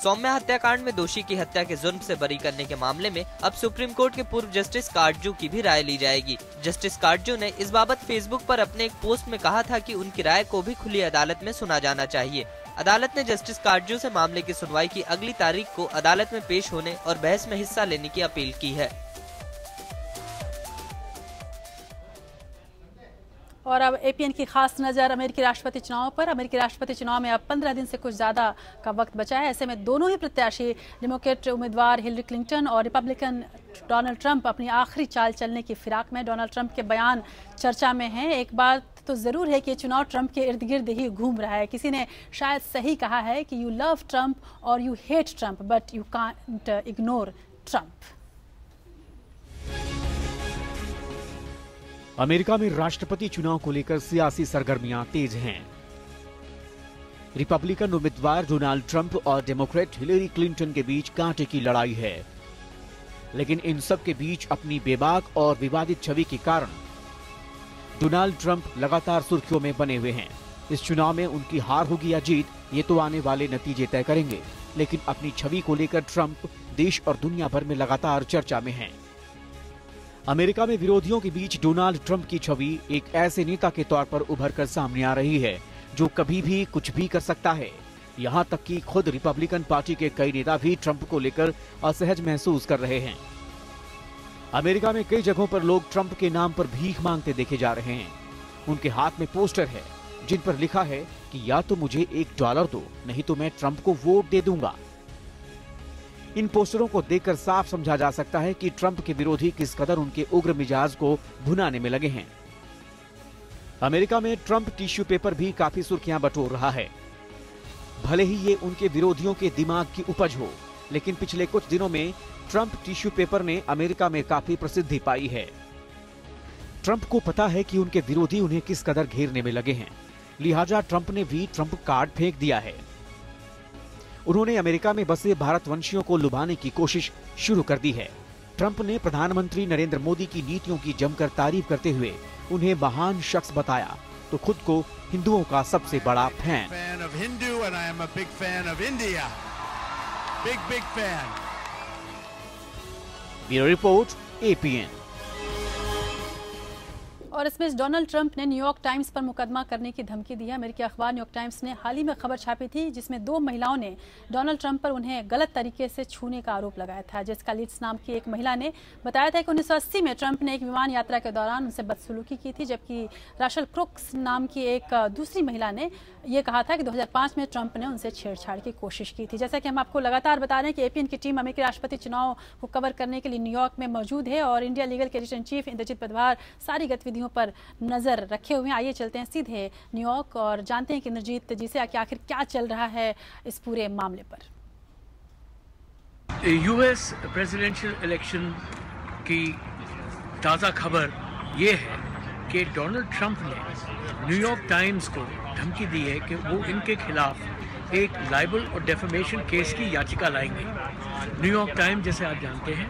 सौम्या हत्याकांड में दोषी की हत्या के जुर्म से बरी करने के मामले में अब सुप्रीम कोर्ट के पूर्व जस्टिस काटजू की भी राय ली जाएगी। जस्टिस काटजू ने इस बाबत फेसबुक पर अपने एक पोस्ट में कहा था कि उनकी राय को भी खुली अदालत में सुना जाना चाहिए। अदालत ने जस्टिस काटजू से मामले की सुनवाई की अगली तारीख को अदालत में पेश होने और बहस में हिस्सा लेने की अपील की है। और अब एपीएन की खास नजर अमेरिकी राष्ट्रपति चुनाव पर। अमेरिकी राष्ट्रपति चुनाव में अब 15 दिन से कुछ ज्यादा का वक्त बचा है। ऐसे में दोनों ही प्रत्याशी डेमोक्रेट उम्मीदवार हिलरी क्लिंटन और रिपब्लिकन डोनाल्ड ट्रंप अपनी आखिरी चाल चलने की फिराक में। डोनाल्ड ट्रंप के बयान चर्चा में हैं। एक बात तो जरूर है कि ये चुनाव ट्रंप के इर्द गिर्द ही घूम रहा है। किसी ने शायद सही कहा है कि यू लव ट्रंप और you hate Trump but you can't ignore Trump. America में राष्ट्रपति चुनाव को लेकर सियासी सरगर्मियां तेज हैं। रिपब्लिकन उम्मीदवार डोनाल्ड ट्रंप और डेमोक्रेट हिलरी क्लिंटन के बीच कांटे की लड़ाई है, लेकिन इन सब के बीच अपनी बेबाक और विवादित छवि के कारण डोनाल्ड ट्रंप लगातार सुर्खियों में बने हुए हैं। इस चुनाव में उनकी हार होगी या जीत, ये तो आने वाले नतीजे तय करेंगे, लेकिन अपनी छवि को लेकर ट्रंप देश और दुनिया भर में लगातार चर्चा में हैं। अमेरिका में विरोधियों के बीच डोनाल्ड ट्रंप की छवि एक ऐसे नेता के तौर पर उभर कर सामने आ रही है जो कभी भी कुछ भी कर सकता है। यहां तक कि खुद रिपब्लिकन पार्टी के कई नेता भी ट्रंप को लेकर असहज महसूस कर रहे हैं। अमेरिका में कई जगहों पर लोग ट्रंप के नाम पर भीख मांगते देखे जा रहे हैं। उनके हाथ में पोस्टर है जिन पर लिखा है कि या तो मुझे $1 दो, नहीं तो मैं ट्रंप को वोट दे दूंगा। इन पोस्टरों को देखकर साफ समझा जा सकता है कि ट्रंप के विरोधी किस कदर उनके उग्र मिजाज को भुनाने में लगे हैं। अमेरिका में ट्रंप टिश्यू पेपर भी काफी सुर्खियां बटोर रहा है। भले ही ये उनके विरोधियों के दिमाग की उपज हो, लेकिन पिछले कुछ दिनों में ट्रंप टिश्यू पेपर ने अमेरिका में काफी प्रसिद्धि पाई है। ट्रंप को पता है कि उनके विरोधी उन्हें किस कदर घेरने में लगे हैं, लिहाजा ट्रंप ने भी ट्रंप कार्ड फेंक दिया है। उन्होंने अमेरिका में बसे भारतवंशियों को लुभाने की कोशिश शुरू कर दी है। ट्रंप ने प्रधानमंत्री नरेंद्र मोदी की नीतियों की जमकर तारीफ करते हुए उन्हें महान शख्स बताया, तो खुद को हिंदुओं का सबसे बड़ा फैन। Bureau report, APN. और इसमें डोनाल्ड ट्रंप ने न्यूयॉर्क टाइम्स पर मुकदमा करने की धमकी दी है। अमेरिकी अखबार न्यूयॉर्क टाइम्स ने हाल ही में खबर छापी थी जिसमें 2 महिलाओं ने डोनाल्ड ट्रंप पर उन्हें गलत तरीके से छूने का आरोप लगाया था। जेसिका लीड्स नाम की एक महिला ने बताया था कि 1980 में ट्रंप ने एक विमान यात्रा के दौरान उनसे बदसलूकी की थी, जबकि राशल क्रुक्स नाम की एक दूसरी महिला ने यह कहा था कि 2005 में ट्रंप ने उनसे छेड़छाड़ की कोशिश की थी। जैसा कि हम आपको लगातार बता रहे हैं कि एपीएन की टीम अमेरिकी राष्ट्रपति चुनाव को कवर करने के लिए न्यूयॉर्क में मौजूद है और इंडिया लीगल के एडिटर इन चीफ इंद्रजीत पदभार सारी गतिविधियों पर नजर रखे हुए हैं। आइए चलते हैं सीधे न्यूयॉर्क और जानते हैं कि इंद्रजीत जी से आखिर क्या चल रहा है इस पूरे मामले पर। यूएस प्रेसिडेंशियल इलेक्शन की ताज़ा खबर ये है कि डोनाल्ड ट्रंप ने न्यूयॉर्क टाइम्स को धमकी दी है कि वो इनके खिलाफ एक लाइबल और डेफेमेशन केस की याचिका लाएंगे। न्यूयॉर्क टाइम्स, जैसे आप जानते हैं,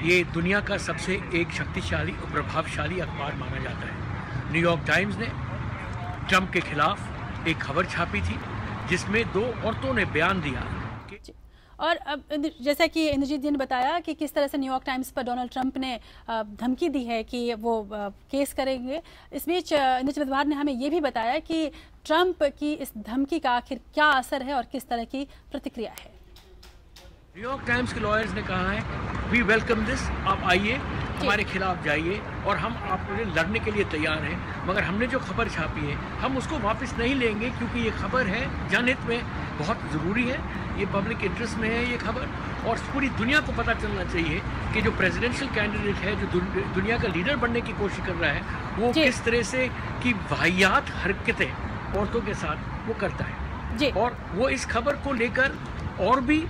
ये दुनिया का सबसे एक शक्तिशाली और प्रभावशाली अखबार माना जाता है। न्यूयॉर्क टाइम्स ने ट्रंप के खिलाफ एक खबर छापी थी जिसमें 2 औरतों ने बयान दिया। और अब जैसा कि इंद्रजीत जी ने बताया कि किस तरह से न्यूयॉर्क टाइम्स पर डोनाल्ड ट्रंप ने धमकी दी है कि वो केस करेंगे। इस बीच इंद्रजीत पदभार ने हमें ये भी बताया कि ट्रंप की इस धमकी का आखिर क्या असर है और किस तरह की प्रतिक्रिया है। न्यूयॉर्क टाइम्स के लॉयर्स ने कहा है वी वेलकम दिस, आप आइए, हमारे खिलाफ जाइए और हम आपसे लड़ने के लिए तैयार हैं, मगर हमने जो खबर छापी है हम उसको वापस नहीं लेंगे क्योंकि ये खबर है जनहित में बहुत ज़रूरी है, ये पब्लिक इंटरेस्ट में है ये खबर, और पूरी दुनिया को पता चलना चाहिए कि जो प्रेसिडेंशियल कैंडिडेट है, जो दुनिया का लीडर बनने की कोशिश कर रहा है, वो किस तरह से की वाहियात हरकतें औरतों के साथ वो करता है। और वो इस खबर को लेकर और भी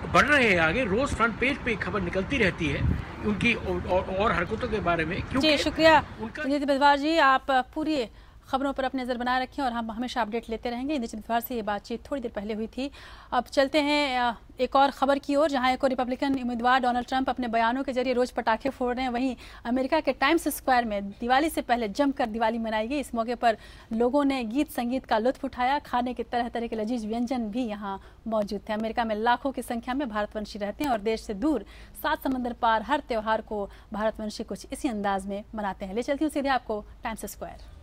बढ़ रहे हैं आगे। रोज फ्रंट पेज पे खबर निकलती रहती है उनकी और हरकतों के बारे में। जी शुक्रिया इंद्रजीत पदभार जी, आप पूरी खबरों पर अपनी नजर बनाए रखें और हम हमेशा अपडेट लेते रहेंगे। इंद्रजीत पदभार से ये बातचीत थोड़ी देर पहले हुई थी। अब चलते हैं एक और खबर की ओर, जहां एक और रिपब्लिकन उम्मीदवार डोनाल्ड ट्रंप अपने बयानों के जरिए रोज पटाखे फोड़ रहे हैं। वहीं अमेरिका के टाइम्स स्क्वायर में दिवाली से पहले जमकर दिवाली मनाई गई। इस मौके पर लोगों ने गीत संगीत का लुत्फ उठाया। खाने के तरह तरह के लजीज व्यंजन भी यहाँ मौजूद थे। अमेरिका में लाखों की संख्या में भारतवंशी रहते हैं और देश से दूर 7 समंदर पार हर त्योहार को भारतवंशी कुछ इसी अंदाज में मनाते हैं। ले चलती हूँ सीधे आपको टाइम्स स्क्वायर।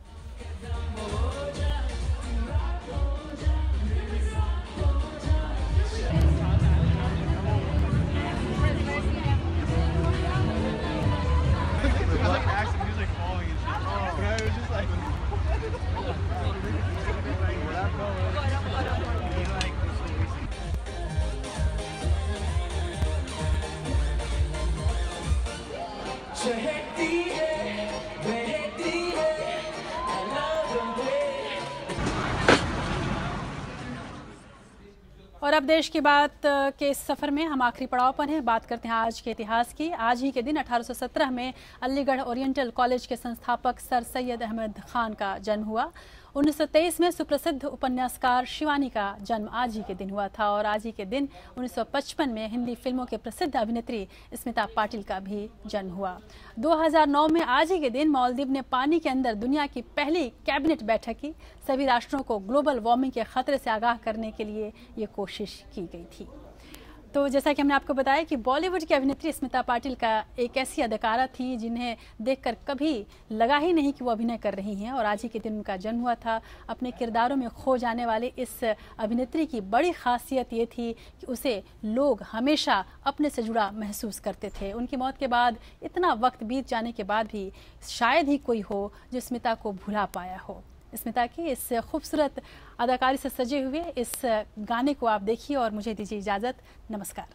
और अब देश की बात के इस सफर में हम आखिरी पड़ाव पर हैं। बात करते हैं आज के इतिहास की। आज ही के दिन 1817 में अलीगढ़ ओरिएंटल कॉलेज के संस्थापक सर सैयद अहमद खान का जन्म हुआ। 1923 में सुप्रसिद्ध उपन्यासकार शिवानी का जन्म आज ही के दिन हुआ था। और आज ही के दिन 1955 में हिंदी फिल्मों के प्रसिद्ध अभिनेत्री स्मिता पाटिल का भी जन्म हुआ। 2009 में आज ही के दिन मालदीव ने पानी के अंदर दुनिया की पहली कैबिनेट बैठक की। सभी राष्ट्रों को ग्लोबल वार्मिंग के खतरे से आगाह करने के लिए ये कोशिश की गई थी। तो जैसा कि हमने आपको बताया कि बॉलीवुड की अभिनेत्री स्मिता पाटिल का एक ऐसी अदाकारा थी जिन्हें देखकर कभी लगा ही नहीं कि वो अभिनय कर रही हैं। और आज ही के दिन उनका जन्म हुआ था। अपने किरदारों में खो जाने वाले इस अभिनेत्री की बड़ी खासियत ये थी कि उसे लोग हमेशा अपने से जुड़ा महसूस करते थे। उनकी मौत के बाद इतना वक्त बीत जाने के बाद भी शायद ही कोई हो जो स्मिता को भुला पाया हो। स्मिता की इस खूबसूरत अदाकारी से सजे हुए इस गाने को आप देखिए और मुझे दीजिए इजाजत। नमस्कार।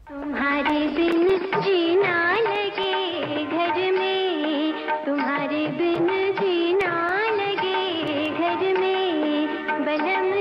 तुम्हारे बिन जीना लगे घर में, तुम्हारे बिन जीना लगे घर में, बलम